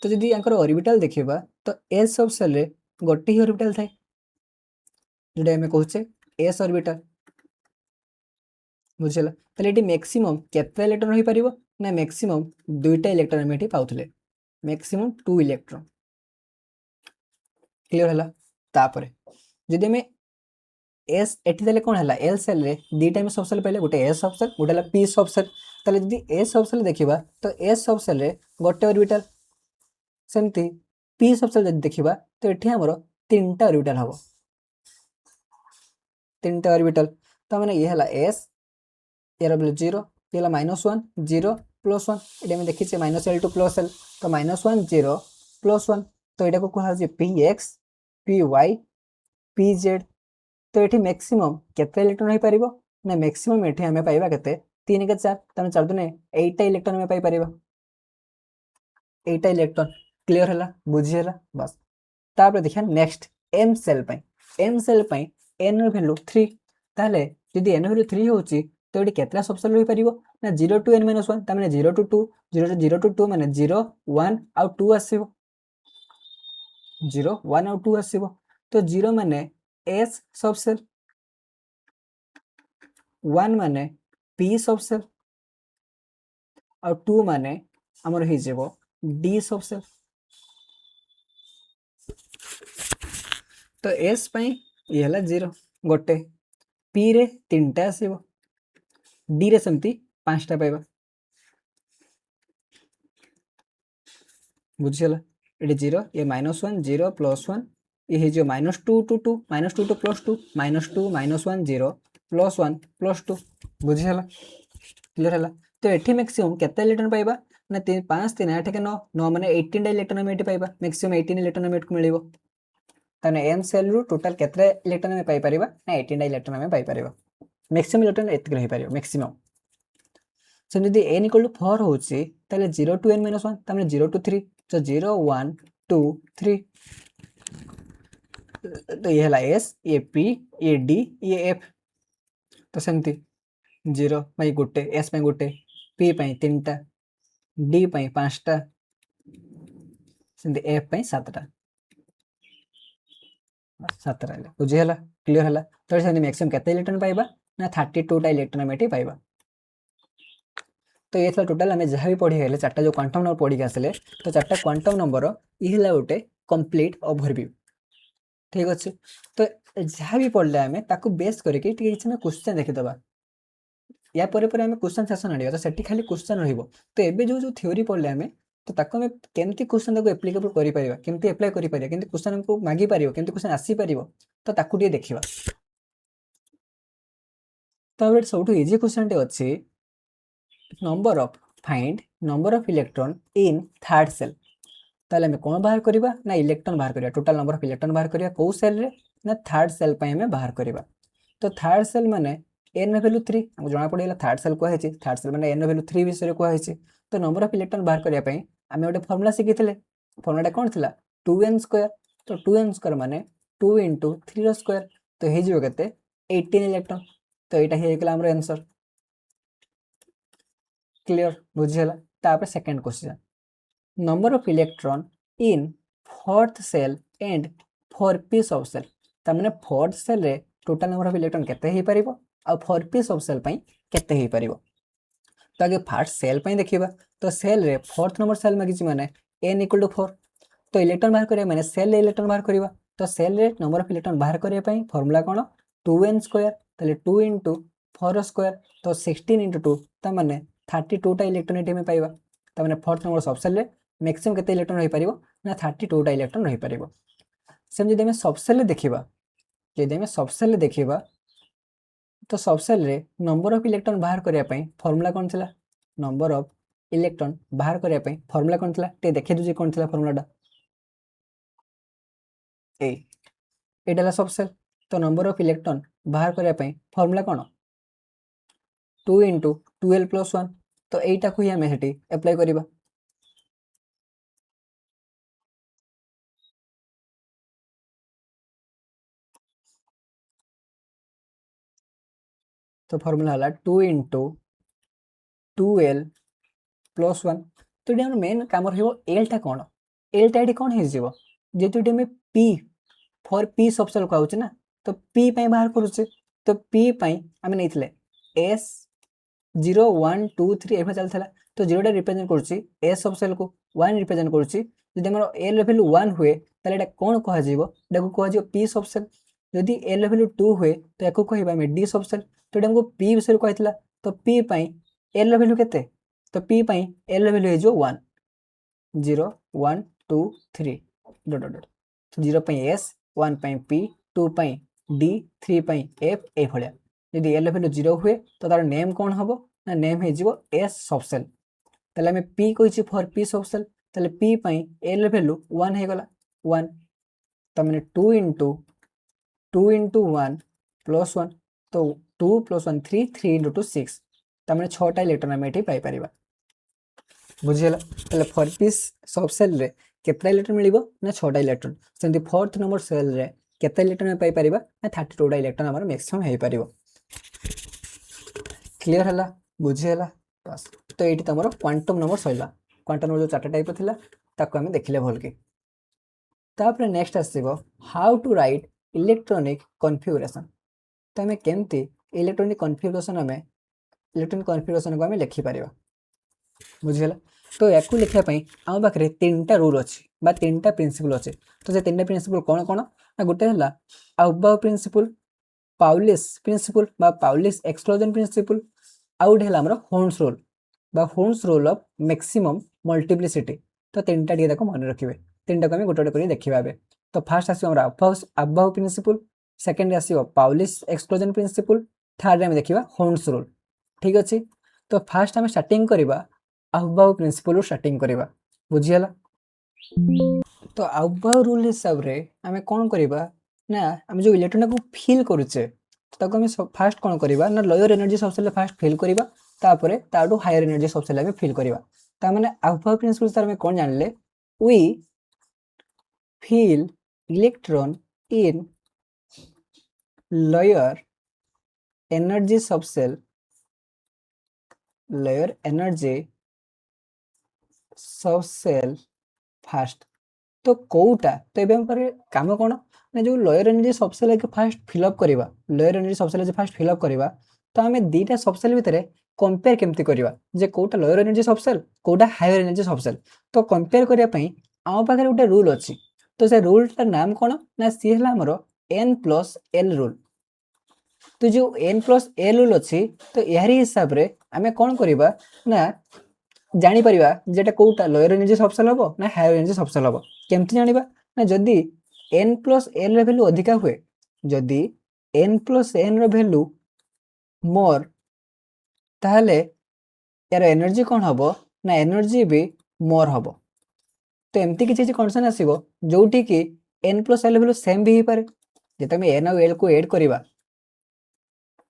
तो जदि यांकर ऑर्बिटल देखिबा तो एस सबसेल रे गोटे ही ऑर्बिटल थाए, जोडे हमें कहउचे एस ऑर्बिटल। बुझिला, ताले एटी मैक्सिमम केते इलेक्ट्रॉन होई परिबो ना मैक्सिमम दुईटा इलेक्ट्रॉन हम एटी पाउथले, मैक्सिमम 2 इलेक्ट्रॉन। क्लियर हला। तापरे जदि हमें एस एटी ताले कोन हला एल सेल रे दीटा में सबसेल पहले गोटे एस सबसेल गोटे हला पी सबसेल। ताले जदि एस सबसेल देखिबा तो एस सबसेल रे गोटे ऑर्बिटल, सेमती पी सबसेल जदि देखिबा तो एठी हमरो तीनटा ऑर्बिटल हबो, तीनटा ऑर्बिटल। तो माने ये हला एस, यार बोले 0, ये हला -1 0 +1, एटा में देखिछे -L2 +L, तो -1 0 +1, तो एटा को कहला जे px py pz। तो एठी मैक्सिमम केते इलेक्ट्रॉन होई परिबो ना मैक्सिमम एठी हमें पाइबा केते 3 के 4, तने 4 दुने 8 टा इलेक्ट्रॉन में पाई परिबा, 8 टा इलेक्ट्रॉन। क्लियर हला, बुझी हला बस। तापर देखिया नेक्स्ट एम सेल पई, एम सेल पई n र वैल्यू 3, ताले जदि n वैल्यू 3 होची तो एटी केतला सबसेल होई परिबो ना 0 टू n - 1, ता माने 0 टू 2, 0 टू 2 माने 0 1 आ 2 आसीबो, 0 1 आ 2 आसीबो। तो 0 माने s सबसेल, 1 माने p सबसेल आ 2 माने हमर हे जेबो d सबसेल। तो s पई ये हला 0 गोटे, p रे 3टा आसीबो, d रे सेमती 5टा पाइबा। बुझिला, एटी 0 ये -1 0 +1, ये हे जो -2 टू 2 -2 टू +2 -2 -1 0 +1 +2। बुझिला, क्लियर हला। तो एठी मैक्सिमम केते इलेक्ट्रॉन पाइबा ना 5 3 8 के 9 9 माने 18 टा इलेक्ट्रॉन हम एठी पाइबा, मैक्सिमम 18 इलेक्ट्रॉन हम एठी मिलिबो। ताने एम सेल रु टोटल केते इलेक्ट्रॉन हम पाई परिबा ना 18 टा इलेक्ट्रॉन हम पाई परिबा, मैक्सिमम इलेक्ट्रॉन एतिक रही परिबो मैक्सिमम। सो जदि n = 4 होची ताले 0 टू n - 1, ता माने 0 टू 3, तो 0 1 2 3। तो ये हला s, ये p, ये d, ये f। तो सेमती 0 पई गोटे, s पई गोटे, p पई 3टा, d पई 5टा, सेमती f पई 7टा, 7टा ले बुझी हला, क्लियर हला। तो सेमती मैक्सिमम केते इलेक्ट्रॉन पाइबा ना 32 टा इलेक्ट्रॉन एटी पाइबा। तो ये था टोटल हमें जहाँ भी पढ़ी गले 4टा जो क्वांटम नंबर पढ़ी आसले, तो 4टा क्वांटम नंबर ये गोटे कंप्लीट ओवरव्यू। ठीक अच्छे, तो जहाँ भी पढ़ले आम ताकू बेस करके क्वेश्चन देखीदबा, या परे परे हमें क्वेश्चन सेशन आनिबा, तो सेठी खाली क्वेश्चन रहइबो। तो एबे जो थ्योरी पढ़ले आम, तो ताकू हमें केमती क्वेश्चन ताकू एप्लीकेबल करि परिबा, केमती अप्लाई करि परिबा, केमती क्वेश्चन हमको मागी परिबो, केमती क्वेश्चन आसी परिबो, तो ताकू टिके देखिबा। तो अब सबटू इजी क्वेश्चन टे अछि, number of find number of electron in third shell. ताले हमें कौन बाहर करिबा ना इलेक्ट्रॉन बाहर करिया, टोटल नंबर ऑफ इलेक्ट्रॉन बाहर करिया को सेल रे ना थर्ड सेल पय हमें बाहर करिबा। तो थर्ड सेल माने n वैल्यू 3 हमको जणा पड़िला, थर्ड सेल को हेछि, थर्ड सेल माने n वैल्यू 3 विषय को हेछि। तो नंबर ऑफ इलेक्ट्रॉन बाहर करिया पय हमें ओटे फार्मूला सिखिथिले, फार्मूलाटा कोन थिला 2n स्क्वायर। तो 2n स्क्वायर माने 2 * 3 रो स्क्वायर, तो हे जिवो केते 18 इलेक्ट्रॉन। तो एटा हे गेला हमर आंसर। क्लियर, बुझिला। तापर second question, number of electron in fourth shell and 4p sub shell. तार फोर्थ सेल रे टोटल नंबर ऑफ इलेक्ट्रॉन केते हे परिबो आ 4p सब सेल पई केते हे परिबो। तो आगे फर्स्ट सेल पई देखिबा, तो सेल रे फोर्थ नंबर सेल मागिछि माने n = 4। तो इलेक्ट्रॉन बाहर करिया माने सेल रे इलेक्ट्रॉन बाहर करिबा, तो सेल रे नंबर ऑफ इलेक्ट्रॉन बाहर करिया पई फार्मूला कोन 2n स्क्वायर, ताले 2 * 4 स्क्वायर, तो 16 * 2 ता माने 32 टा इलेक्ट्रॉन एटी में पाइबा। ता माने फोर्थ नंबर सब सेल रे मैक्सिमम केते इलेक्ट्रॉन रही परिबो ना 32 टा इलेक्ट्रॉन रही परिबो। सेम जदि हमें सब सेल रे देखिबा, जदि हमें सब सेल रे देखिबा, तो सब सेल रे नंबर ऑफ इलेक्ट्रॉन बाहर करिया पई फार्मूला कोन थिला, नंबर ऑफ इलेक्ट्रॉन बाहर करिया पई फार्मूला कोन थिला ते देखि दुजे कोन थिला फार्मूलाटा ए, एटा ला सब सेल। तो नंबर ऑफ इलेक्ट्रॉन बाहर करिया पई फार्मूला कोन 2 इंटू 12 प्लस 1 तो यहीटा को ही आम हेटी एप्लाई करवा। तो फॉर्मूला है 2 इंटू 12 प्लस 1 तो ये मेन काम एलटा कौन एलटा ये कौन हो जेतु ये पी फॉर पी सबसेल कहूँ ना तो पी बाहर करुचे तो पी आम नहीं एस 0 1 2 3 एवं चलता तो 0टा रिप्रेजेंट करुच्ची एस सबसेल को 1 रिप्रेजेंट करुच्ची जब आम एल भैल्यू 1 हुए तो कौन कह पी सबसेल जदि एल भैल्यू 2 हुए तो या कह डी सबसेल तो ये पी विषय कहला तो पी एल भैल्यू के तो पी एल भैल्यू हो 1 0 1 2 3 dot dot dot 0 S 1 P 2 D 3 F ए भाया जदि एल भैल्यू 0 हुए तो तार नेम कौन हम ना नेम हो एस सबसेल ताले आम पी कही फॉर पी सबसेल ताले पी एल भैल्यू 1 हो गला 1 तो मैंने 2 इंटू 1 प्लस 1 तो 2 प्लस 1 3 3 इंटू 2 6 तो मैंने 6टा इलेक्ट्रॉन आम ये पाइपर बुझीगला ताले फॉर पीस सबसेल रे केतना इलेक्ट्रॉन मिलिबो ना 6टा इलेक्ट्रॉन सेमती फोर्थ नंबर सेल रे केतना इलेक्ट्रॉन पाई परिबा ना 32टा इलेक्ट्रॉन हमर मैक्सिमम हे परिबो। क्लियर हला बुझीगला बस तो एठी तमरो क्वांटम नंबर सइला क्वांटम नंबर जो 4टा टाइप थिला ताको हम देखिले भल के तापर नेक्स्ट आसीबो how to write electronic configuration तो हमें केमती इलेक्ट्रॉनिक कॉन्फ़िगरेशन हमें इलेक्ट्रॉनिक कॉन्फ़िगरेशन को हमें लिखि परिबा बुझीगला तो या लिखापी आम पाखे 3टा रूल अच्छी 3टा प्रिंसिपल अच्छे तो से 3टा प्रिंसिपल कौन कौन ना गोटे है Aufbau principle Pauli's principle Pauli's exclusion principle आउ गोटे है Hund's rule Hund's rule of maximum multiplicity तो 3टा टी मन रखिए 3टा को गोटे गोटे देखा ए तो फास्ट आसो अबाव प्रिंसिपल सेकेंड आसो पाउलिस एक्सक्लूजन प्रिंसिपल थर्ड आम देखा होन्स रूल ठीक अच्छे तो फास्ट आम स्टार्टिंग करवा अबाव प्रिंसिपल स्टार्टिंग करवा बुझीगला तो अबाव रूल हिसाब रे आमे कौन करवा ना आम जो इलेक्ट्रॉन को फिल करुचे ताको आम फास्ट कौन करवा ना lower energy subshell first fill करवा तापरे ताडू हायर एनर्जी सबसेल आमे फिल करवा ता माने अबाव प्रिंसिपल सर आमे कौन जानले we fill electron in lower energy subshell lower energy subshell first तो कौटा तो ये कम कौन ना जो lower energy subshell first fill up करवा lower energy subshell first fill up करवा तो आम दीटा सबसेल भितर कंपेयर केमती करवा जे कौटा lower energy subshell कौटा higher energy subshell तो कंपेयर करने आम पाखे गोटे रूल अच्छी तो से रूलटार नाम कौन ना सी है आमर एन प्लस एल रूल तो जो एन प्लस एल रूल अच्छी तो यारी हिसाब से आम कौन करवा ना जापर जेटा कौटा लोअर एनर्जी सबसेल हम ना हायर एनर्जी सबसेल हम केमती जाना ना जदि एन प्लस एल भैल्यू अधिका हुए जदि एन प्लस एन भैल्यू मोर ताहले यार एनर्जी कौन हम ना एनर्जी भी मोर हम तो एमती किसी कंडीशन आसो जोटी कि N plus L value same भी हो पारे जो आम एन आउ एल को एड करवा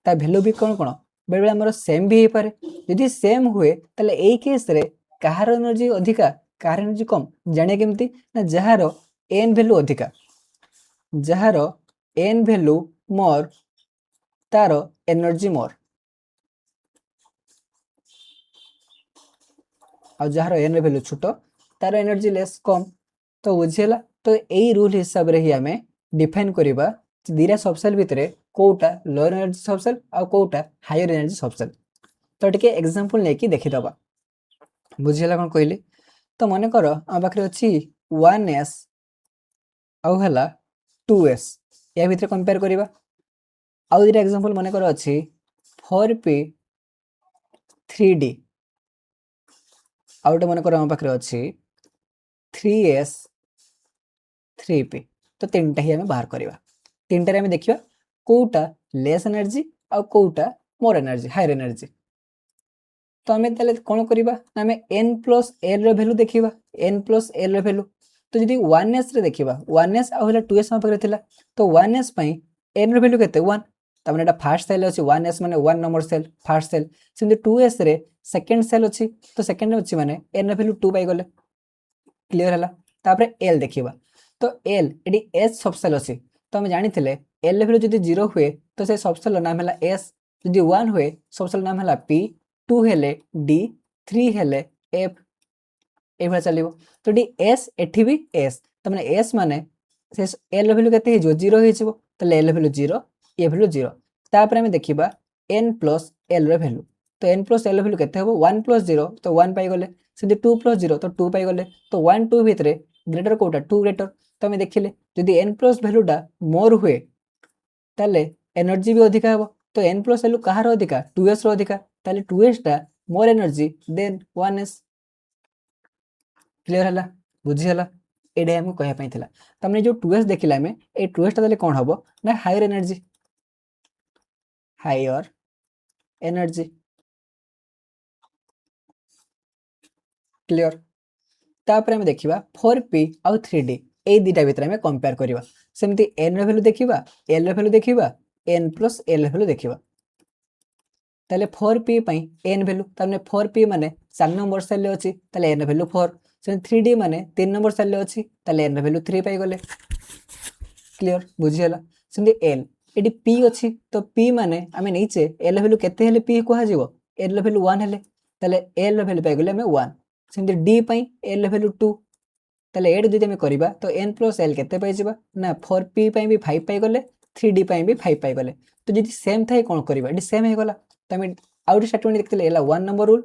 ता भैल्यू भी कौन कौन बेले बेले आमर सेम भी हो पारे यदि सेम हुए ताले एई केस रे कहार एनर्जी अधिका कहार एनर्जी कम जाने केमती ना जार एन भैल्यू अधिका जार एन भैल्यू मोर तार एनर्जी मोर आ जार एन भैल्यू छोट तार एनर्जी लेस कम तो बुझीगला तो यही रूल हिसाब रे ही आम डिफाइन करवा दीटा सबसेल भितर कौटा लोअर एनर्जी सबसेल आ कौटा हायर एनर्जी सबसेल तो टिके एग्जांपल लेके देखीदबा बुझीगला कौन कहली तो मन कर आम पाखे अच्छी 1s आउ है 2s या भितर कंपेयर करवा आउ दीटा एग्जांपल मन कर अच्छी 4p 3d आउटे मन कर आम पाखे अच्छी 3s 3p तो 3टा ही आम बाहर करवा 3टारे आम देखा कौटा लेस एनर्जी आ कौटा मोर एनर्जी हायर एनर्जी तो आम कौन करवा आम एन प्लस एल भैल्यू देखा एन प्लस एल भैल्यू तो जी 1s देखा 1s आउ 2s पाखे तो 1s एन भैल्यू के 1 तमने एटा फर्स्ट सेल अछि 1s माने 1 नंबर सेल फर्स्ट सेल सेमती 2s रे सेकंड सेल अछि तो सेकंड अछि माने n रे वैल्यू 2 पाई गले क्लियर हला तापरे l देखिबा तो l एडी s सब सेल अछि तो हम जानिथिले l रे वैल्यू जदी 0 हुए तो से सब सेल नाम हला s जदी 1 हुए सब सेल नाम हला p 2 हेले d 3 हेले f एभा चलिबो तो डी s एठी भी s तमने s माने से l वैल्यू केते हे जो 0 हे छिबो तो l वैल्यू 0 ए वैल्यू 0 तापर हम देखिबा n प्लस l रे वैल्यू तो n प्लस l वैल्यू केते हेबो 1 प्लस 0 तो 1 पाई गले सेदी 2 प्लस 0 तो 2 पाई गले तो 1 2 भितरे ग्रेटर कोटा 2 ग्रेटर तो हम देखिले जदी n प्लस वैल्यूटा मोर हुए ताले एनर्जी भी अधिका हेबो तो n प्लस वैल्यू कहार अधिका 2s रो अधिका ताले 2s टा more energy then 1s clear हला बुझी हला एडे हम कहया पई थिला तमने जो 2s देखिला में ए 2s ता ताले कोन हबो ना हायर एनर्जी क्लियर तापर हम देखिबा 4p आउ 3d ए दिटा भितर हम कंपेयर करिबा सेमती n रे वैल्यू देखिबा l रे वैल्यू देखिबा n प्लस l वैल्यू देखिबा ताले 4p पई n वैल्यू ताने 4p माने 4 नंबर सेल ले अछि ताले n वैल्यू 4 से 3d माने 3 नंबर सेल ले अछि ताले n वैल्यू 3 पाई गले क्लियर बुझी हला सेमती l एडी p अछि तो p माने हमें नीचे l वैल्यू केते हेले p को हाजिबो l वैल्यू 1 हेले ताले l वैल्यू पाई गले हमें 1 सेमती d पई l वैल्यू 2 ताले एड जदि हमें करिबा तो n प्लस l केते पाई जिबा ना 4p पई भी 5 पाई गले 3d पई भी 5 पाई गले तो जदि सेम थाए कोन करिबा एडी सेम हे गला तो हमें आउट स्टेटमेंट देखतिले एला 1 नंबर रूल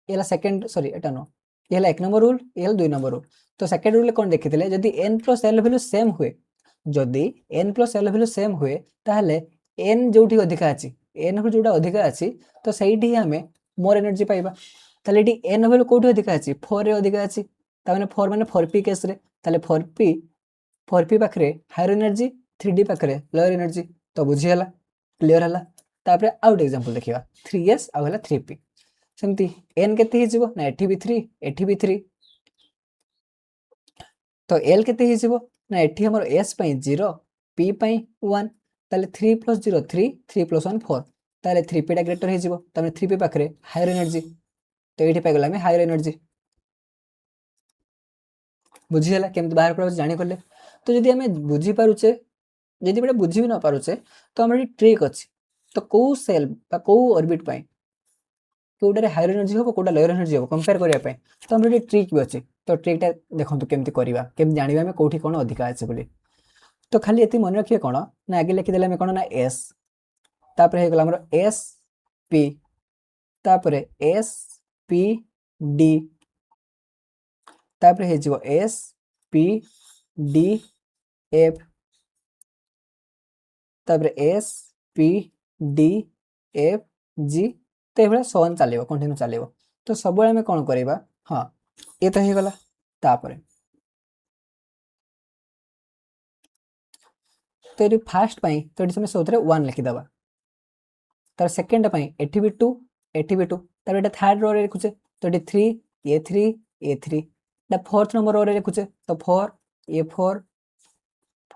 एला सेकंड सॉरी एटा नो एला 1 नंबर रूल एला 2 नंबर रूल तो सेकंड रूल कोन देखतिले जदि n plus l value same हुए जदि n plus l value same हुए ताहले n जोठी अधिका अछि n को जोटा अधिका अछि तो सहीठी हमें मोर एनर्जी पाइबा ताले डी n वैल्यू कोठी अधिका अछि 4 रे अधिका अछि ताने 4 माने 4p केस रे ताले 4p पाखरे हायर एनर्जी 3d पाखरे लोअर एनर्जी तो बुझी हला क्लियर हला तापरे आउट एग्जांपल देखिबा 3s आ हला 3p सेमती n केते हिजिबो ना एठी भी 3 एठी भी 3 तो l केते हिजिबो ना एठी हमर s पई 0 p पई 1 ताले 3 + 0 3 3 + 1 4 ताले 3p टा ग्रेटर हिजिबो तामे 3p पाखरे हायर एनर्जी तो एठी पाइ गला में हायर एनर्जी बुझी हला केमति बाहर कर जानि करले तो जदि हमें बुझी पारुचे जदि बडे बुझी भी न पारुचे तो हमर ट्रिक अछि तो को सेल बा को ऑर्बिट पई कोडा रे हायर एनर्जी हो कोडा लोअर एनर्जी हो कंपेयर करिया पई तो हमर ट्रिक भी अछि तो ट्रिक टा देखंतु केमति करिबा केमति जानिबा हमें कोठी कोन अधिका अछि बोली तो खाली एति मन रखिए कोन ना आगे लिखि देले हमें कोन ना s तापर हे गला हमर s p तापर s p d तापर हे जिवो s p d f तापर s p d f g तो एभला सोन चलेबो कंटिन्यू चलेबो तो सब बेले में कोन करिबा हां ए तो हे गला तापर तो ये फर्स्ट पई तो एटी समय सोथरे 1 लिखि दबा तार सेकंड पई एठी भी 2 एठी भी 2 तार एटा थर्ड रो रे लिखुचे तो एटी 3 a3 दा फोर्थ नंबर रो रे लिखुचे तो 4 a4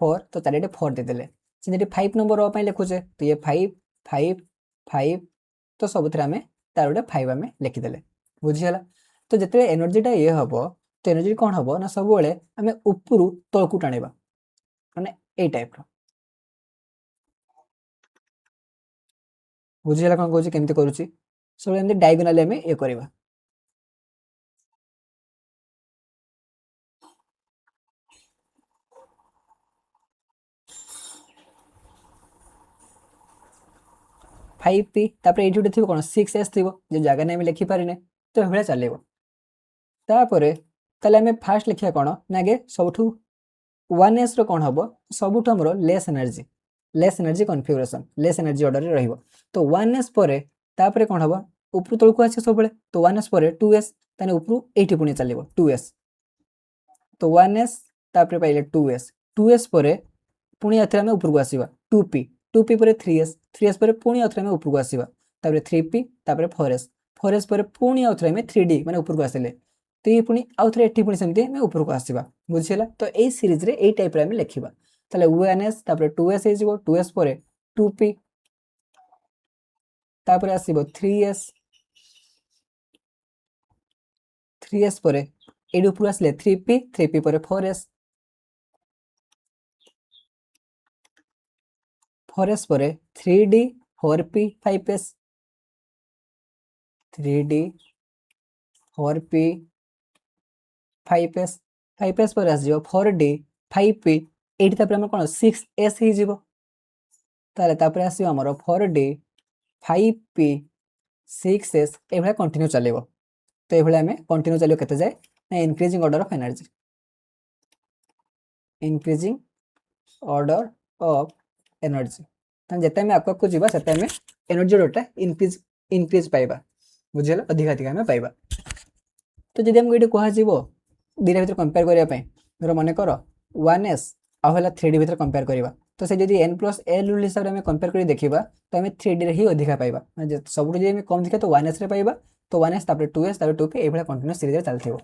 4 तो तार एटा 4 दे देले सिनेटी 5 नंबर रो पई लिखुचे तो ये 5 5 5 तो सबथरा में तार ओटा 5 हमें लिखि देले बुझी हला तो जते एनर्जी टा ये हबो तो एनर्जी कोन हबो ना सब बेले हमें ऊपरू तळकु टाणेबा माने ए टाइप रो बुझी हला कोन कहूची केमते करूची सब एमते डायगोनली हमें ए करबा 5p तापर एठी थिबो कोन 6s थिबो जे जगह नै हम लिखि पारिने तो हेबळे चलेबो तापर तले हमें फास्ट लिखिया कोन नागे सबठु 1s रो कोन हबो सबठु हमरो less energy configuration less energy order रे रहिबो तो 1s परे तापर कोन हबो ऊपर तळकु आछे सबळे तो 1s परे 2s तने ऊपर एठी पुनी चलेबो 2s तो 1s तापर पाइले 2s 2s परे पुनी अथरा में ऊपर को आसीबा 2p 2p परे 3s परे पुनी अथरा में ऊपर को आसीबा तापर 3p तापर 4s परे पुनी अथरा में 3d माने ऊपर को आसीले तो ये पुनी अथरा एठी पुनी सेमते में ऊपर को आसीबा बुझिला तो ए सीरीज रे ए टाइप रे हम लिखिबा ताले 1s तापर 2s हे जिवो 2s परे 2p तापर आसीबो 3s 3s परे एडु पूरा आसले 3p 3p परे 4s 4s परे 3d 4p 5s 3d 4p 5s 5s पर आस 4d 5p एठी तापर हम कोन 6s ही जीवो ताले तापर आसीबो हमर 4d 5p 6s एभला कंटिन्यू चलेबो तो एभला हमें कंटिन्यू चलियो केते जाय ना increasing order of energy increasing order of energy तन जेते हमें आको को जीवा सेते हमें एनर्जी ऑर्डरटा इंक्रीज पाइबा बुझियला अधिक अधिक हमें पाइबा तो जदि हमको एठी कोहा जीवो दिरा भीतर कंपेयर करिया पय धरो माने करो 1s आ होला 3d भीतर कंपेयर करिबा तो से जदि n + l रूल हिसाब रे हमें कंपेयर करी देखिबा तो हमें 3d रे ही अधिका पाइबा माने सब जदि हमें कम दिखे तो 1s रे पाइबा तो 1s तापर 2s तापर 2p एभला कंटीन्यूअस सीरीज रे चलथिबो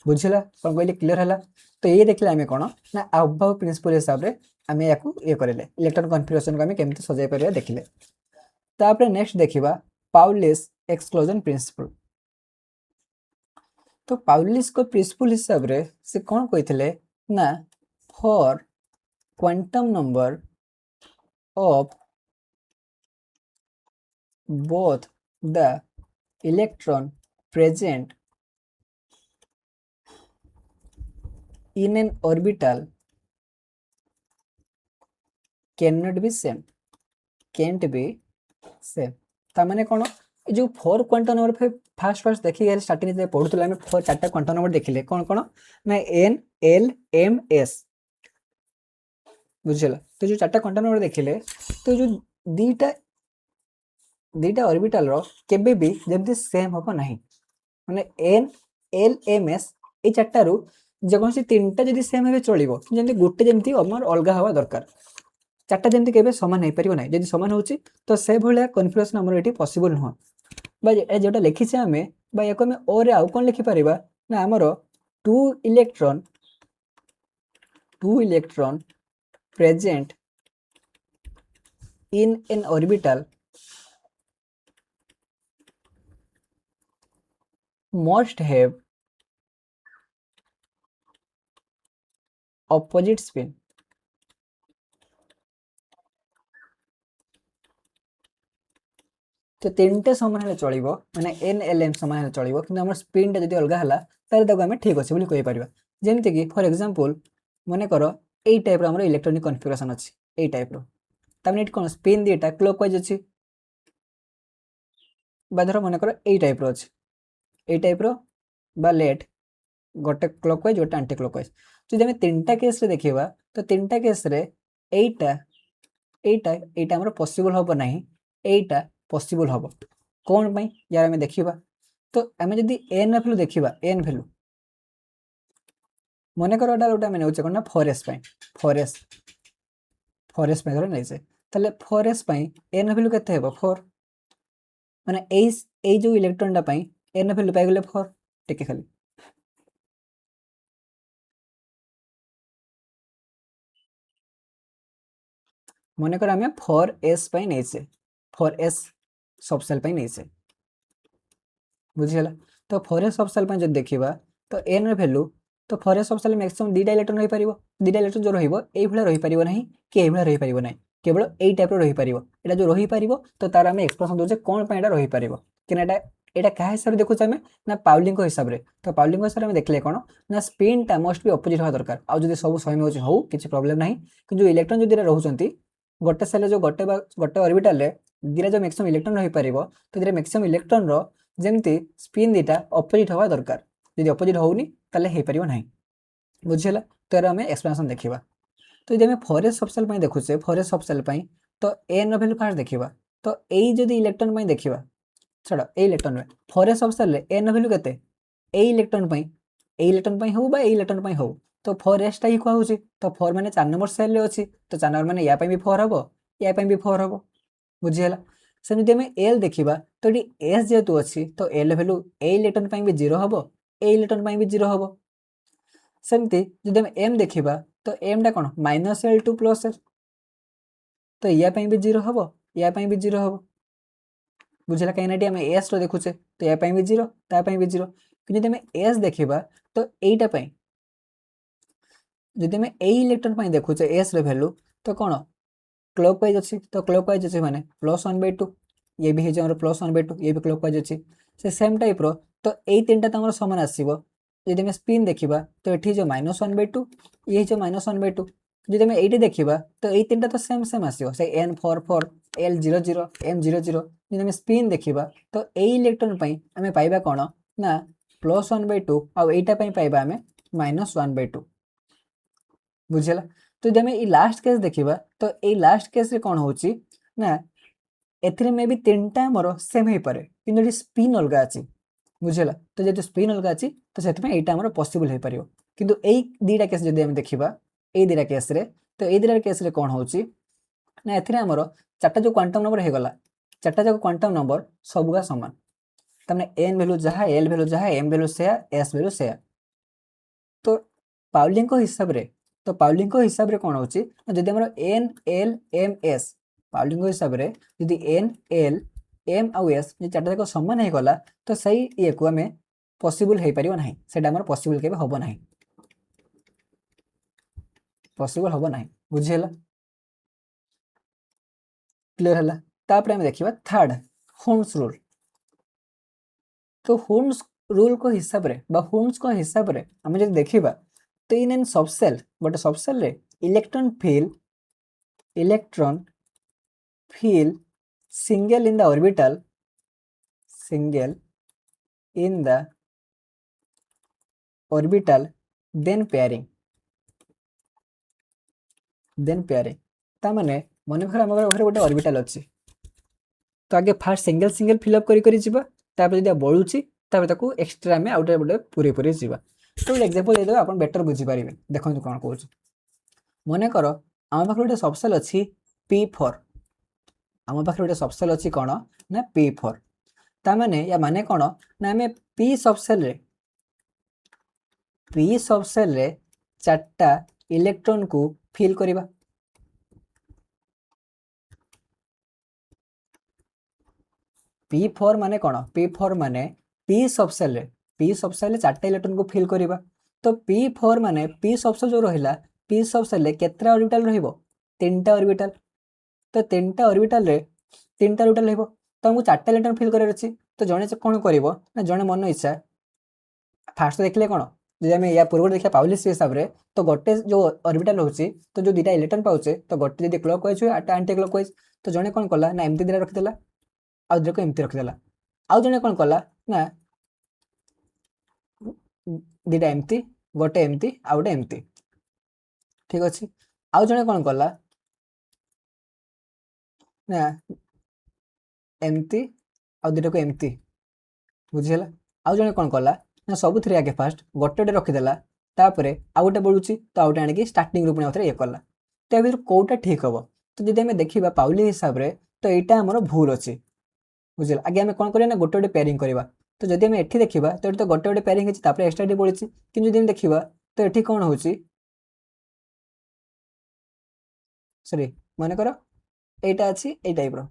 बुझिला कोन कहले क्लियर हला तो ये देखले हमें कोन ना अबव प्रिंसिपल हिसाब रे हमें याकू ये करले इलेक्ट्रॉन कन्फिगरेशन को हमें केमते सजाय परिया देखिले तापर नेक्स्ट देखिबा पाउलिस एक्सक्लूजन प्रिंसिपल तो पाउलिस को प्रिंसिपल हिसाब रे से कोन कहितले ना for quantum number of both the electron present in an orbital cannot be same can't be same ता माने कोन ए जो 4 क्वांटम नंबर फर्स्ट देखि गए स्टार्टिंग में पढुतला हमें 4 चारटा क्वांटम नंबर देखिले कोन कोन ना n l m s बुझिला तो जो चारटा क्वांटम नंबर देखिले तो जो दीटा ऑर्बिटल रो केबे भी जेमति सेम होबो नाही माने n l m s ए चारटा रु जेकोसी तीनटा जदी सेम हेबे चलिबो जेमति गुटे जेमति अमर अलगा हवा दरकार चारटा जेमति केबे समान नै परिबो नै जदी समान होची तो से भलिया कन्फ्यूजन हमर एठी पॉसिबल न हो बा ए जेटा लिखि छै हमें बा एको में ओ रे आउ कोन लिखि परिबा ना हमरो two electron present in an orbital must have opposite spin तो तीनटे समान हेले चलिबो माने n l m समान हेले चलिबो किंतु हमर स्पिन ता जदी अलगा हला ताले ताको हमें ठीक अछि बोली कहि परिबा जेमति कि फॉर एग्जांपल माने करो ए टाइप रो हमर इलेक्ट्रॉनिक कन्फिगरेशन अछि ए टाइप रो तमने कोन स्पिन दिटा क्लॉकवाइज अछि बाधर माने करो ए टाइप रो अछि ए टाइप रो बा लेट गोटे क्लॉकवाइज गोटे एंटी क्लॉकवाइज जदि हम तीनटा केस रे देखिबा तो तीनटा केस रे एटा हमर पॉसिबल होबो नाही एटा पॉसिबल होबो कोन पई यार हमें देखिबा तो हमें जदि n वैल्यू देखिबा n वैल्यू मने करो एटा ओटा माने होचे कोन ना 4s पई 4s पई धरो नै से तले 4s पई n वैल्यू केते हेबो 4 माने ए जो इलेक्ट्रॉन टा पई n वैल्यू पाइ गेले 4 टिके खाली मने कर हमें 4s पई नै से 4s सब सेल पई नै से बुझियला तो 4s सब सेल पई जब देखिबा तो n रे वैल्यू तो 4s सब सेल मैक्सिमम दीटा इलेक्ट्रॉन रही परिबो दीटा इलेक्ट्रॉन जो रहिबो एई भला रही परिबो नाही कि एई भला रही परिबो नाही केवल एई टाइप रो रही परिबो एटा जो रही परिबो तो तार हमें एक्सप्रेशन दोजे कोन पई एटा रही परिबो कि एटा का हिसाब रे देखु हमें ना पाउलिंग को हिसाब रे तो पाउलिंग को हिसाब रे हम देखले कोन ना स्पिन टा मस्ट बी अपोजिट होवा दरकार आ जदी सब सेम होची हो किछि प्रॉब्लम नाही कि जो इलेक्ट्रॉन जदी रहउचंती गोटे सेल जो गोटे ऑर्बिटल रे दिरा जो मैक्सिमम इलेक्ट्रॉन रही परिबो तो दिरा मैक्सिमम इलेक्ट्रॉन रो जेमति स्पिन दिटा अपोजिट होवा दरकार जदी अपोजिट होउनी तले हे परिबो नाही बुझियला तो एरा हमें एक्सप्लेनेशन देखिबा तो जदि हमें 4s सबसेल पई देखुछे 4s सबसेल पई तो n वैल्यू फास्ट देखिबा तो एई जदि इलेक्ट्रॉन पई देखिबा छडा ए इलेक्ट्रॉन रे 4s सबसेल रे n वैल्यू केते ए इलेक्ट्रॉन पई हो बा ए इलेक्ट्रॉन पई हो तो 4s टा ही को होची तो 4 माने 4 नंबर सेल रे अछि तो 4 नंबर माने या पई भी 4 हबो या पई भी 4 हबो बुझियला से जदि हमें l देखिबा तो एटी s जेतु अछि तो l वैल्यू ए इलेक्ट्रॉन पई भी 0 हबो ए इलेक्ट्रॉन पई भी 0 हबो सेमती जदि हम m देखिबा तो m टा कोन -l टू +l तो या पई भी 0 हबो या पई भी 0 हबो बुझला कहीं आम एस रो देखुचे तो या भी 0 ता भी 0 कि आम एस देखा तो यहीटा जदि आम इलेक्ट्रॉन देखुचे एस रो वैल्यू तो कौन क्लॉकवाइज अच्छी तो क्लॉकवाइज अच्छे माने +1/2 ये भी है +1/2 ये भी क्लॉकवाइज अच्छी से सेम टाइप रो तो यही तीन टा तुम सामान आसो जब आम स्पिन देखा तो ये जो -1/2 ये जो -1/2 जब आम ये देखा तो यही तीन टा तो सेम सेम आसो से N44 L00 M00 जब आम स्पिन देखा तो यही इलेक्ट्रॉन आम पाइबा कौन ना +1/2 आउ एटा पाइबा आम -1/2 बुझेगा तो जब आम लास्ट केस देखा तो ये लास्ट केस रे कौन होची ना एथिरे मे भी तीन टा मोर सेम हो पारे कि स्पिन अलग अच्छी बुझेगा तो जो स्पिन अलग अच्छी तो से यहाँ पॉसिबल हो पार किंतु यही दीटा केस जब आम देखा ये दीटा केस रे तो ये दीटा केस रे कौन होची ना एथिरे आमर चार्टा जो क्वांटम नंबर हो गला चार्टा जो क्वांटम नंबर सबुगा सामान तमने एन वैल्यू जहाँ एल वैल्यू जहाँ एम वैल्यू से एस वैल्यू से तो पाउलिंग हिसाब रे तो पाउलिंग हिसाब रे कौन होची जदि हमर N L M S Pauling हिसाब रे जदि एन एल एम आउ एस चार्टा जाक समान हो गला तो सही ये को आम पॉसिबल हो पारिबो नाही सेटा हमर पॉसिबल केबे होबो नाही पॉसिबल होबो नाही बुझियला क्लियर हला तापर हम देखिबा थर्ड होम्स रूल तो होम्स रूल को हिसाब रे बा होम्स को हिसाब रे हम जब देखिबा तो इन एन सबसेल गोटे सबसेल रे electron fill single in the orbital then pairing ता माने मन कर आम घर गोटे ऑर्बिटल अच्छी तो आगे फास्ट सिंगल सिंगल फिलअप करी जीवा तापर जब बढ़ुची तापर ताको एक्स्ट्रा आम आउट गोटे पूरी पूरी जीवा तो गोटे एग्जांपल दे देबा आपण बेटर बुझी पारिबे देखंतु कोन कहूछ मन कर आम पाखे गोटे सबसेल अच्छी P4 आम पाखे गोटे सबसेल अच्छी कौन ना P4 ता माने या माने कौन ना आम P सबसेल रे चार्टा इलेक्ट्रॉन को फिल करिबा P4 माने कौन P4 माने P सबसेल रे चार्टा इलेक्ट्रॉन को फिल करिबा तो P4 माने P सबसेल जो रहिला P सबसेल रे केतरा ऑर्बिटल रहिबो तीनटा ऑर्बिटल तो तीनटा ऑर्बिटल रे तीनटा ऑर्बिटल रहिबो तो हमको चार्टा इलेक्ट्रॉन फिल करार अछि तो जणे कोन करिवो ना जणे मन इच्छा फास्ट देखले कोन जे हम या पूर्व देखा पाउलिस हिसाब रे तो गोटे जो ऑर्बिटल होची तो जो दुटा इलेक्ट्रॉन पाउचे तो गोटे जदी क्लॉकवाइज हुए आटा एंटी क्लॉकवाइज तो जणे कोन कला ना एमती दिरा रखि देला आ देखो एमती रखि देला आ जणे कोन कला ना दिटा एमती गोटे एमती आ गोटे एमती ठीक अछि आ जणे कोन कला ना एमती आ दुटा को एमती बुझीला आ जणे कोन कला ना सब थ्री आगे फास्ट गोटे गोटे रखिदेला तापरे आ गोटे बढ़ुची तो आउटे आनिकी स्टार्टिंग रू पुणी आउथरे ये कला तो ए भितर कोउटा ठीक हबो तो जदि आमे देखिबा पाउली हिसाब रे तो एटा हमर भूल अछि बुझिला आगे आमे कोन करिया ना गोटे गोटे पेयरिंग करिबा तो जदि आमे एठी देखिबा तो एठी तो गोटे गोटे पेयरिंग अछि तापरे एक्स्ट्रा डी बोलिछि किंतु जदि देखिबा तो एठी कोन होछि सॉरी माने करो एटा अछि ए टाइप रो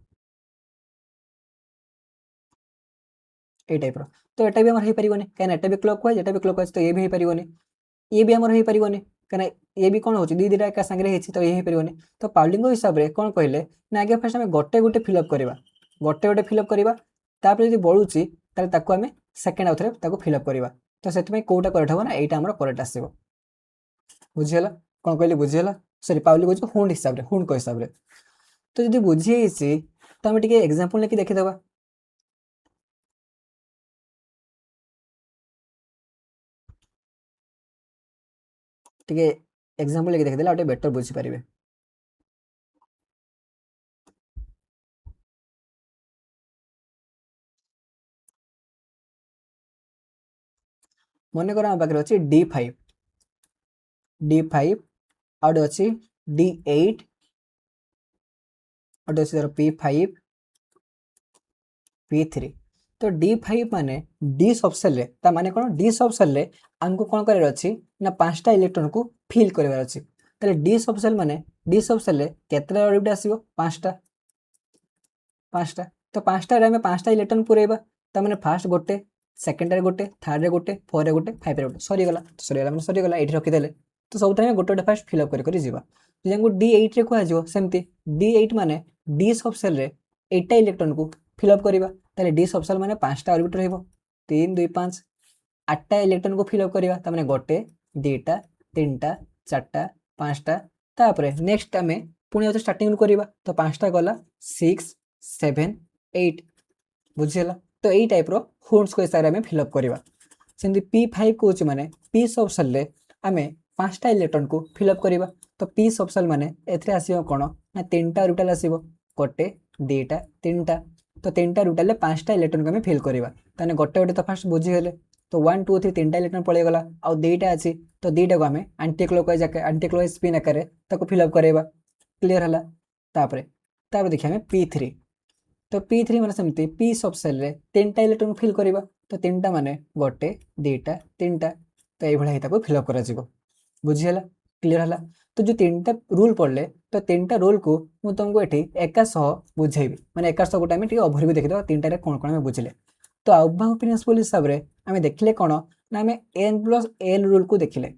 ए टाइप रो तो एटा भी हमर हे परिबोनी काहे एटा भी क्लॉकवाइज एटा भी क्लॉकवाइज तो ये भी हे परिबोनी ये भी हमर हे परिबोनी काहे ये भी कोन होछि दी दिटा का संगे हेछि तो ये हे परिबोनी तो पाउलिंग हिसाब रे कोन कहले ना आगे फर्स्ट हमें गोटे गोटे फिलअप करबा गोटे गोटे फिलअप करबा तापर जदि बढ़ुछि ताले ताको हमें सेकंड आउथरे ताको फिलअप करबा तो सेति में कोटा करेक्ट हबो ना एटा हमर करेक्ट आसीबो बुझियला कोन कहले बुझियला सॉरी पाउलिंग होछि हुंड हिसाब रे हुंड को हिसाब रे तो जदि बुझी हेछि तो हम टिके एग्जांपल लेके देखि देबा टिके एग्जांपल लेके देखि देला ओटे बेटर बुझी पारिबे मन कर हम पाखे अच्छी D5 आउट अच्छी D8 आउट अच्छी P5 P3 तो D5 माने D सबसेल रे ता माने कोन D सबसेल रे हमको कोन करे अछि ना पांचटा इलेक्ट्रॉन को फिल करबार अछि तले D सबसेल माने D सबसेल रे केतरा ऑर्बिट आसीबो पांचटा तो 5टाରେ ଆମେ 5ଟା ଇଲେକ୍ଟ୍ରନ୍ ପୁରେଇବା ତାମାନେ ଫାର୍ଷ୍ଟ ଗୋଟେ, ସେକେଣ୍ଡରେ ଗୋଟେ, ଥାର୍ଡ଼ରେ ଗୋଟେ, ଫୋର୍ଥରେ ଗୋଟେ, ଫାଇଭରେ ଗୋଟେ, ସରିଗଲା ମାନେ ସରିଗଲା। ଏଇଠି ରଖିଦେଲେ ତ ସବୁଥିରେ ଆମେ ଗୋଟେ ଗୋଟେ ଫାର୍ଷ୍ଟ ଫିଲ୍ଅପ୍ କରି ଯିବା। ଯଦି ଆମକୁ D8ରେ କୁହାଯିବ ସେମିତି D8 ମାନେ D ସବ୍ ସେଲ୍ରେ 8ଟା ଇଲେକ୍ଟ୍ରନ୍କୁ ଫିଲ୍ଅପ୍ କରିବା। ତାହେଲେ D ସବ୍ ସେଲ୍ ମାନେ 5ଟା ଅର୍ବିଟ ରହିବ, 3 2 5, 8ଟା ଇଲେକ୍ଟ୍ରନ୍କୁ ଫିଲ୍ଅପ୍ କରିବା ତାମାନେ ଗୋଟେ, ଦୁଇଟା, ତିନିଟା, ଚାରିଟା, ପାଞ୍ଚଟା। ତାପରେ ନେକ୍ସଟ ଆମେ ପୁଣି ଆଉ ଷ୍ଟାର୍ଟିଂରୁ କରିବା ତ 5ଟା ଗଲା 6 7 8 ବୁଝିହେଲା। ତ ଏଇ ଟାଇପ୍ର ହୁଣ୍ଡ୍ସକୁ ହିସାବରେ ଆମେ ଫିଲ୍ଅପ୍ କରିବା। ସେମିତି P5 କହୁଛି ମାନେ P ସବ୍ ସେଲ୍ରେ ଆମେ 5ଟା ଇଲେକ୍ଟ୍ରନ୍କୁ ଫିଲ୍ଅପ୍ କରିବା। ତ P ସବ୍ ସେଲ୍ ମାନେ ଏଥିରେ ଆସିବ କ'ଣ ନା 3ଟା ଅର୍ବିଟାଲ୍ ଆସିବ, ଗୋଟେ, ଦୁଇଟା, ତିନିଟା। ତ 3ଟା ଅର୍ବିଟାଲରେ 5ଟା ଇଲେକ୍ଟ୍ରନ୍କୁ ଆମେ ଫିଲ୍ କରିବା। ତାହେଲେ ଗୋଟେ ଗୋଟେ ତ ଫାର୍ଷ୍ଟ ବୁଝିଗଲେ। ତ 1 2 3 3ଟା ଇଲେକ୍ଟ୍ରନ୍ ପଳେଇଗଲା, ଆଉ 2ଟା ଅଛି ତ 2ଟାକୁ ଆମେ ଆଣ୍ଟି କ୍ଲକୱାଇଜ୍ ସ୍ପିନ୍ ଆକାରରେ ତାକୁ ଫିଲ୍ଅପ୍ କରାଇବା। କ୍ଲିୟର ହେଲା। ତାପରେ ଦେଖିବା ଆମେ P3। ତ P3 ମାନେ ସେମିତି P ସବ୍ ସେଲ୍ରେ 3ଟା ଇଲେକ୍ଟ୍ରନ୍ ଫିଲ୍ କରିବା। ତ 3ଟା ମାନେ ଗୋଟେ, ଦୁଇଟା, ତିନିଟା। ତ ଏଇଭଳିଆ ହିଁ ତାକୁ ଫିଲ୍ଅପ୍ କରାଯିବ। ବୁଝିହେଲା, କ୍ଲିୟର ହେଲା। ତ ଯେଉଁ 3ଟା ରୁଲ୍ ପଢ଼ିଲେ ତ 3ଟା ରୁଲ୍କୁ ମୁଁ ତୁମକୁ ଏଠି ଏକା ସହ ବୁଝେଇବି, ମାନେ ଏକା ସହ ଗୋଟେ ଆମେ ଟିକେ ଓଭରଭ୍ୟୁ ଦେଖିଦେବା 3ଟାରେ କ'ଣ କ'ଣ ଆମେ ବୁଝିଲେ। ତ ଆଉବାହୁ ପ୍ରିନ୍ସିପଲ୍ ହିସାବରେ ଆମେ ଦେଖିଲେ କ'ଣ ନା ଆମେ N+L ରୁଲ୍କୁ ଦେଖିଲେ,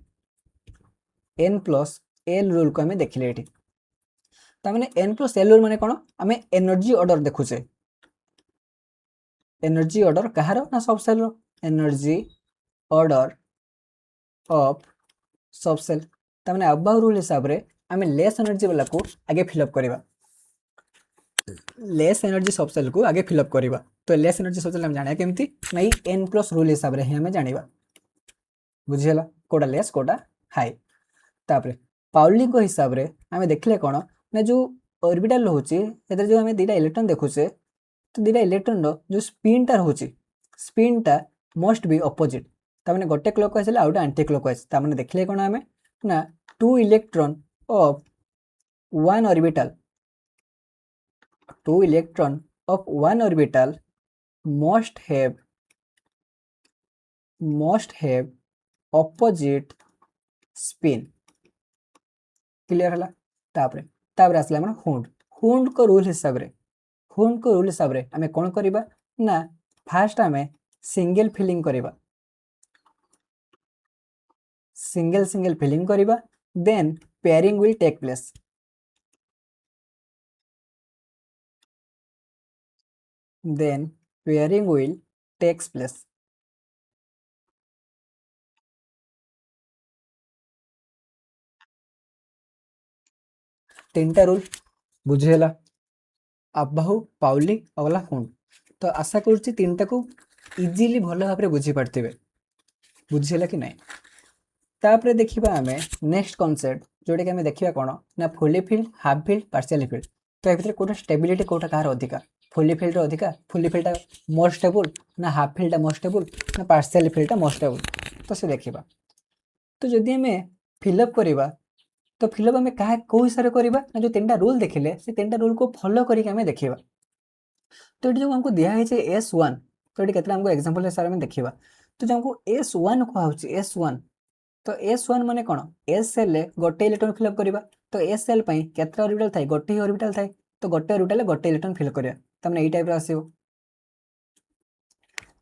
N+L ରୁଲ୍କୁ ଆମେ ଦେଖିଲେ ଏଠି। ତାମାନେ N+L ରୁଲ୍ ମାନେ କ'ଣ, ଆମେ ଏନର୍ଜି ଅର୍ଡର ଦେଖୁଛେ। ଏନର୍ଜି ଅର୍ଡର କାହାର ନା ସବ୍ ସେଲ୍ର, energy order of subshell. ତାମାନେ ଆବାହୁ ରୁଲ୍ ହିସାବରେ ଆମେ ଲେସ୍ ଏନର୍ଜି ବାଲାକୁ ଆगे ଫିଲ୍ଅପ୍ କରିବା, ଲେସ୍ ଏନର୍ଜି ସବ୍ ସେଲ୍କୁ ଆगे ଫିଲ୍ଅପ୍ କରିବା। ତ ଲେସ୍ ଏନର୍ଜି ସବ୍ ସେଲ୍ ଆମେ ଜାଣିବା କେମିତି ନା ଏଇ N+ ରୁଲ୍ ହିସାବରେ ହିଁ ଆମେ ଜାଣିବା। ବୁଝିହେଲା, କୋଉଟା ଲେସ୍ କୋଉଟା ହାଇ। ତାପରେ ପାଉଲିଙ୍କ ହିସାବରେ ଆମେ ଦେଖିଲେ କ'ଣ ନା ଯେଉଁ ଅର୍ବିଟାଲ୍ ରହୁଛି ସେଥିରେ ଯେଉଁ ଆମେ ଦୁଇଟା ଇଲେକ୍ଟ୍ରନ୍ ଦେଖୁଛେ ତ ଦୁଇଟା ଇଲେକ୍ଟ୍ରନ୍ର ଯେଉଁ ସ୍ପିନ୍ଟା ରହୁଛି ସ୍ପିନ୍ଟା ମଷ୍ଟ ବି ଅପୋଜିଟ୍। ତାମାନେ ଗୋଟେ କ୍ଲକୱାଇଜ୍ ହେଲେ ଆଉ ଗୋଟେ ଆଣ୍ଟି କ୍ଲକୱାଇଜ୍। ତାମାନେ ଦେଖିଲେ କ'ଣ ଆମେ ନା 2 electron of 1 orbital, 2 electron of 1 orbital must have opposite spin। Clear है। तापर आसला हम हुंड को रूल हिसाब रे आमे कौन करिबा ना फास्ट आमे सिंगल फिलिंग करिबा, सिंगल फिलिंग करिबा, then pairing will take place. Then pairing will takes place. तीनटा रूल बुझेला, आबाहु पाउली अगला हुंड। तो आशा करुच्ची तीनटा को इजिली भल भाव बुझी पार्थिबे। बुझेला कि नहीं। तापरे देखिबा आमे नेक्स्ट कॉन्सेप्ट जोटा कि आमे देखिबा कोन ना fully field, half field, partially field. तो ए भितर कोटा स्टेबिलिटी कोटा कार अधिका, फुली फील्ड रो अधिका, फुली फील्ड मोर स्टेबल ना हाफ फील्ड मोर स्टेबल ना पार्शियली फील्ड मोर स्टेबल। तो से देखिबा तो जदि आमे फिलअप करिबा तो फिलअप आमे काहे को हिसाब रे करिबा ना जो तीनटा रूल देखिले से तीनटा रूल को फॉलो करिक आमे देखिबा। तो ये जो हमको दिया है S1 तो ये केतला हमको एग्जांपल हिसाब में देखिबा। तो जो हमको S1 को होउची S1 तो S1 माने कोन S सेल ले गोटे इलेक्ट्रॉन फिलअप करिबा। तो S सेल पई केतरा ऑर्बिटल थाई गोटे ही ऑर्बिटल थाई तो गोटे ऑर्बिटल ले गोटे इलेक्ट्रॉन फिल करिया तमने एई टाइप रो आसीबो।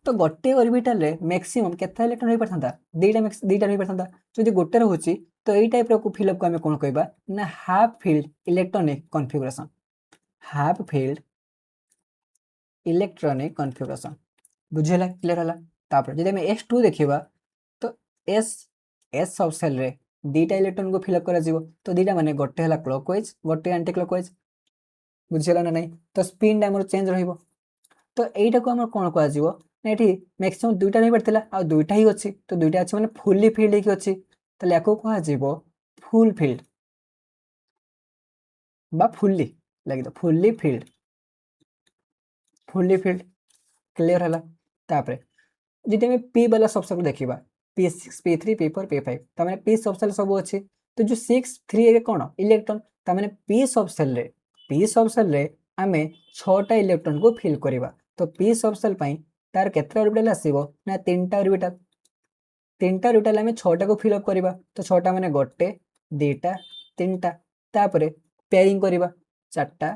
तो गोटे ऑर्बिटल रे मैक्सिमम केतरा इलेक्ट्रॉन होई परथांता दीटा होई परथांता। जदि गोटे रहउची तो एई टाइप रो को फिलअप को हमें कोन कहबा ना half filled electronic configuration, half filled electronic configuration. बुझेला, क्लियर होला। तापर जदि हमें S2 देखिबा तो S सब सेल रे दीटा इलेक्ट्रॉन को फिलअप करा जीवो। तो दीटा माने गोटे हला क्लॉकवाइज गोटे एंटी क्लॉकवाइज। बुझेला ना नहीं। तो स्पिन हमर चेंज रहिबो। तो एइटा को हमर कोन कहआ जीवो ना एठी मैक्सिमम दुईटा नहीं पड़थिला आ दुईटा ही अछि तो दुईटा अछि माने फुल्ली फील्ड हेकी अछि तले याको कहआ जीवो फुल फील्ड बा फुल्ली लागि तो फुल्ली फील्ड क्लियर होला। तापर जदि हमें P वाला सबसेल देखिबा P6 P3 P4 P5 त माने P सबसेल सब अछि तो जो 6 3 ए कोन इलेक्ट्रॉन त माने P सबसेल रे आमे 6टा इलेक्ट्रॉन को फिल करिबा। तो P सबसेल पई तार केतरा ऑर्बिटल आसीबो ना 3टा ऑर्बिटल, 3टा ऑर्बिटल आमे 6टा को फिल अप करिबा। तो 6टा माने गोटे दुईटा तीनटा तापर पेयरिंग करिबा 4टा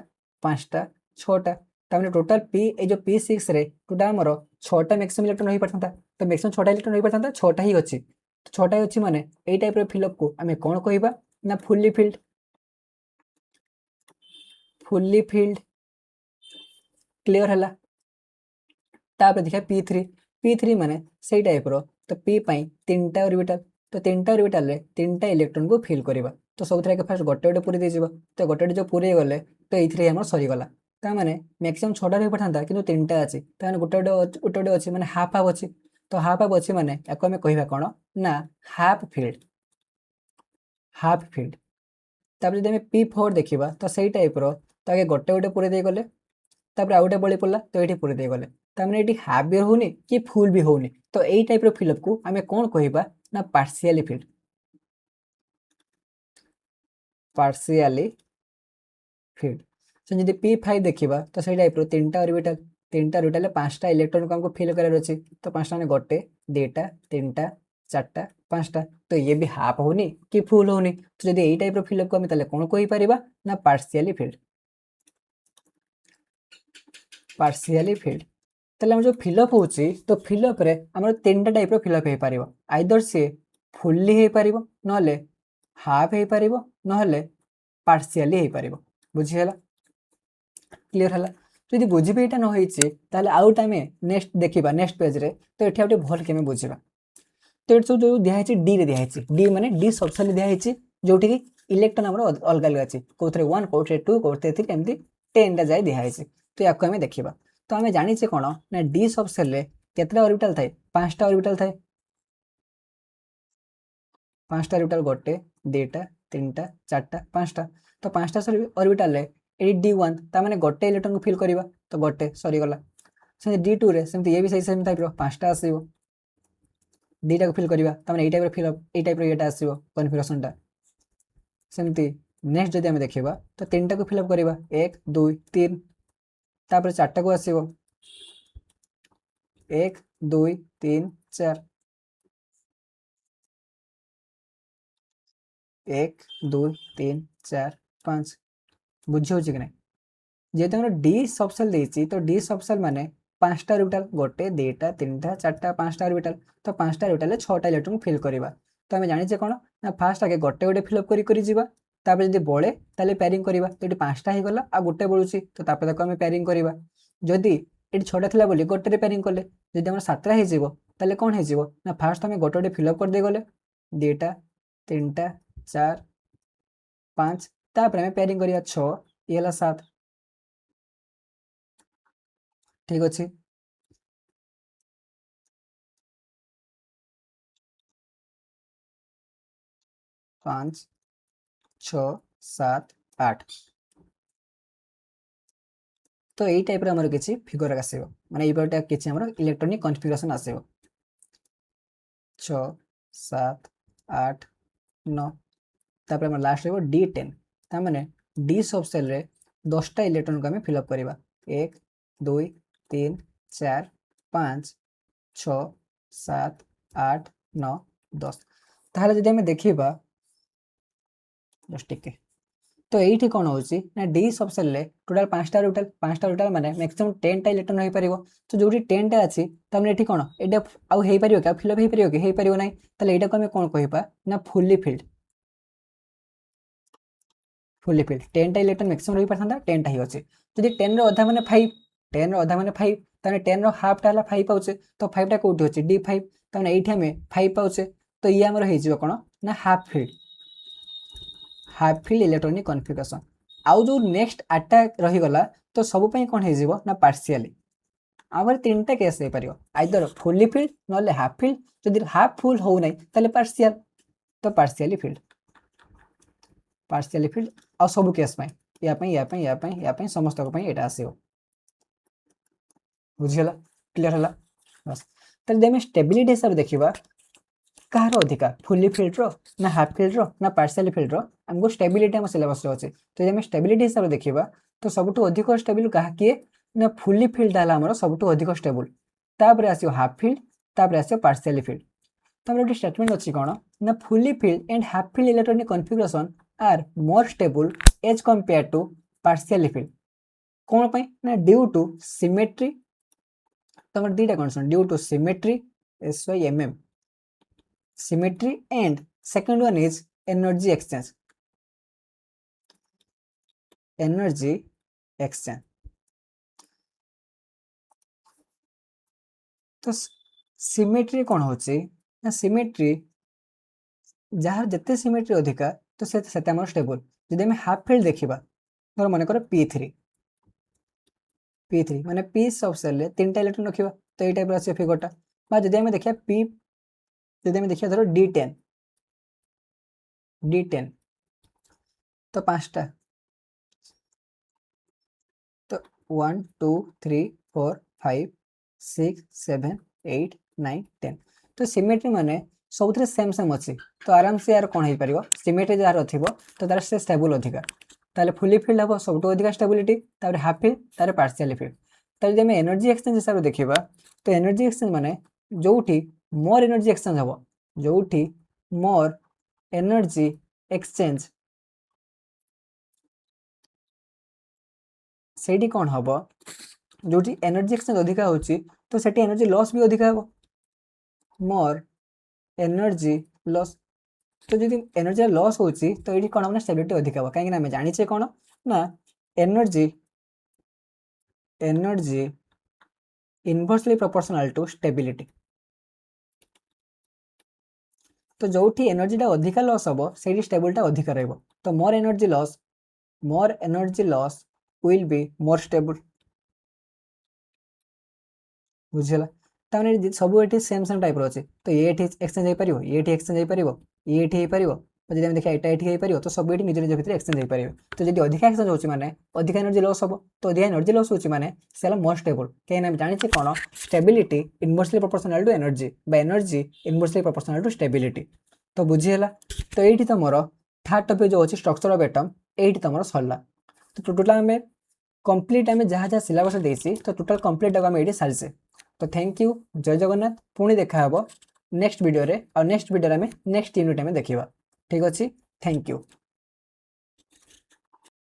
5टा 6टा तामने टोटल पी ए जो P6 रे टोटल हमर 6टा मैक्सिमम इलेक्ट्रॉन रही परथांता तो मैक्सिमम 6टा इलेक्ट्रॉन रही परथांता 6टा ही अछि तो 6टा ही अछि माने एई टाइप रो फिल अप को हमें कोन कहिबा ना फुल्ली फिल्ड क्लियर हला तापर देखा P3 माने सेई टाइप रो तो P पई तीनटा ऑर्बिटल तो तीनटा ऑर्बिटल रे तीनटा इलेक्ट्रॉन को फिल करबा तो सबथरा के फर्स्ट गोटे गोटे पूरी दे जिवो तो गोटे जो पूरी गले तो एथरे हमर सरी गला ता माने मैक्सिमम 6टा रे पठांता किंतु तीनटा अछि ता माने गोटे अछि माने हाफ हाफ अछि तो हाफ हाफ अछि माने एको हमें कहिबा कोन ना हाफ फील्ड तापर जदि हमें P4 देखिबा तो सेई टाइप रो ताके गोटे गोटे पूरी दे गले तापर आउटे बळी पड़ला तो एठी पूरी दे गले तामने एठी हाफ भी होनी कि फुल भी होनी तो एई टाइप रो फिलअप को हमें कोन कहिबा ना पार्शियली फिल्ड से जदि P5 देखिबा तो सेई टाइप रो तीनटा ऑर्बिटल पांचटा इलेक्ट्रॉन को हमको फिल करार अछि तो पांचटा ने गोटे दुईटा तीनटा चारटा पांचटा तो ये भी हाफ होनी कि फुल होनी तो जदि एई टाइप रो फिलअप को हम ताले कोन कहि परिबा ना पार्शियली फिल्ड ताले हम जो फिलअप होची तो फिलअप रे हमर तीनटा टाइप रो फिलअप हे परिबो आइदर से फुल्ली हे परिबो नहले हाफ हे परिबो नहले पार्शियली हे परिबो बुझी हला क्लियर हला जदि बुझिबे एटा न होईचे ताले आउट हमें नेक्स्ट देखिबा नेक्स्ट पेज रे तो एठी आउटे भल केमे बुझिबा तो एट जो दिया है डी रे दिया है डी माने डी सबसेल दिया है जोठी कि इलेक्ट्रॉन हमर अलग अलग अछि कोथरे 1 कोथरे 2 कोथरे 3 एमती 10 टा जाय दिया है तो याको हमें देखिबा तो हमें जानि छे कोन ना डी सबसेल रे केतरा ऑर्बिटल थाए पांचटा ऑर्बिटल थाए पांचटा ऑर्बिटल गोटे दुईटा तीनटा चारटा पांचटा तो पांचटा ऑर्बिटल रे ए D1 ता माने गोटे इलेक्ट्रॉन को फिल करबा तो गोटे सरी गला से D2 रे सेमती ये भी सही सेम टाइप रो पांचटा आसीबो दीटा को फिल करबा ता माने ए टाइप रो एटा आसीबो कन्फिगरेशन टा सेमती नेक्स्ट जदि हम देखिबा तो तीनटा को फिल अप करबा 1 2 3 तापर चारटा को आसीबो 1 2 3 4 1 2 3 4 5 बुझी होची कि नै जेते हमर डी सबसेल देछि तो डी सबसेल माने पांचटा ऑर्बिटल गोटे दुईटा तीनटा चारटा पांचटा ऑर्बिटल तो पांचटा ऑर्बिटल 6टा इलेक्ट्रॉन फिल करबा तो हमें जानि छे कोन ना फर्स्ट आगे गोटे गोटे फिल अप करी जिबा तापर जदि बळे ताले पेयरिंग करबा तो एटी पांचटा हे गला आ गोटे बळुची तो तापर ताको हमें पेयरिंग करबा जदि एटी 6टा थिला बोली गोटे रे पेयरिंग करले जदि हमर 7टा हे जिवो ताले कोन हे जिवो ना फर्स्ट हमें गोटे गोटे फिल अप कर दे गले दुईटा तीनटा 4 5 तापर हमें पेयरिंग करिया 6 ये हला 7 ठीक अछि 5 6 7 8 तो एई टाइप रे हमर किछि फिगर आसीबो माने एई परटा किछि हमर इलेक्ट्रॉनिक कॉन्फ़िगरेशन आसीबो 6 7 8 9 तापर हमर लास्ट रहबो D10 ता माने डी सबसेल रे 10टा इलेक्ट्रॉन को हमें फिल अप करबा 1 2 3 4 5 6 7 8 9 10 ताहले जदि हमें देखिबा जस्ट टिके तो एठी कोन होची ना डी सबसेल ले टोटल 5टा ऑर्बिटल माने मैक्सिमम 10 टा इलेक्ट्रॉन होई परिबो तो जोठी 10 टा अछि तमने एठी कोन एटा आउ हेई परिबो का फिल अप हेई परिबो कि हेई परिबो नै तले एटा को हमें कोन कहिबा ना फुल्ली फिल्ड 10 टा इलेक्ट्रॉन मैक्सिमम रही परथांता 10 टा ही अछि जदि 10 रो आधा माने 5 10 रो आधा माने 5 तने 10 रो हाफ टा हला 5 पाउचे तो 5 टा कोठी अछि D5 तने एठी हमें 5 पाउचे तो ये हमर हेई जिवो कोन ना हाफ फील्ड इलेक्ट्रॉनिक कॉन्फ़िगरेशन आउ जो नेक्स्ट अटैक रही गला तो सब पई कोन हे जिवो ना पार्शियली आवर तीनटा केस हे परियो आइदर फुल्ली फील्ड नले हाफ फील्ड जदि हाफ फुल हो नै तले पार्शियल तो पार्शियली फील्ड आ सब केस पई या पई समस्त को पई एटा आसीबो बुझियला क्लियर हला बस तले देमे स्टेबिलिटी हिसाब देखिबा कहार अधिका फुल्ली फील्ड रो ना हाफ फील्ड रो ना पार्शियली फील्ड रो हमको स्टेबिलिटी हम सिलेबस रो अछि तो जे हम स्टेबिलिटी हिसाब देखिबा तो सबटु अधिक स्टेबल कहा किए ना फुल्ली फील्ड हला हमर सबटु अधिक स्टेबल तापर आसीओ हाफ फील्ड तापर आसीओ पार्शियली फील्ड तो हमर स्टेटमेंट अछि कोन ना fully filled and half filled electronic configuration are more stable as compared to partially filled कौन पाई ना ड्यू टू सिमेट्री तमर दीटा condition due to symmetry SYMM symmetry and second one is energy exchange तो सिमेट्री कौन होची ना सिमेट्री जहाँ जिते सिमेट्री अधिका तो से स्टेबल जदि आम हाफ फिल्ड देखा धर मन कर P3 माने P सब सेल तीन इलेक्ट्रॉन रखा तो ये टाइप अच्छे फिगरटा जदि आम देखा P जदि आम देखा धर D10 तो 5टा तो 1 2 3 4 5 6 7 8 9 10 तो सिमेट्री माने सब सेम अच्छी तो आराम से यार कौन हो पार सिमेट्री जार थी तो तार से स्टेबल अधिका ताले फुली फिल्ड हम सब अधिका स्टेबिलिटी हाफ फिल्ड तार पार्शियली फिल्ड ताले जब एनर्जी एक्सचेंज हिसाब से देखा तो एनर्जी एक्सचेंज माने जोठी मोर एनर्जी एक्सचेंज हम जोठी मोर एनर्जी एक्सचेंज से कौन हम जो एनर्जी एक्सचेंज अधिका होची तो सेठी एनर्जी लॉस भी अधिका हो मोर एनर्जी लॉस तो जो एनर्जी लॉस होची तो ये कौन हम स्टेबिलिटी अधिका हो कहीं आम जाने कौन ना energy inversely proportional to stability तो जो एनर्जीटा अधिका लॉस हम से स्टेबिलिटी अधिका रही तो more energy loss will be more stable बुझीगला ताने सब ये सेम टाइप अच्छे तो ये एक्सचेंज हो पार ये एक्सचेंज हो पार ये हो पार जब आम देखा यहाँ हो तो सब ये निज निज भितर एक्सचेंज हो पारे तो जब अधिका एक्सचेंज होची माने अधिका एनर्जी लॉस हम तो अधिका एनर्जी लॉस होची माने से मोर स्टेबल कहीं आम जाने कौन stability inversely proportional to energy energy inversely proportional to stability तो बुझीगला तो ये तुम थर्ड टॉपिक जो अच्छी स्ट्रक्चर ऑफ एटम ये तुम सरला तो टोटाल आम कंप्लीट आम जहाँ जहाँ सिलेबस देसी तो टोटाल कंप्लीट आम ये सारी तो थैंक यू जय जगन्नाथ पुणी देखा नेक्स्ट वीडियो रे और नेक्स्ट वीडियो आम नेक्स्ट यूनिट आम देखा ठीक अच्छे थैंक यू।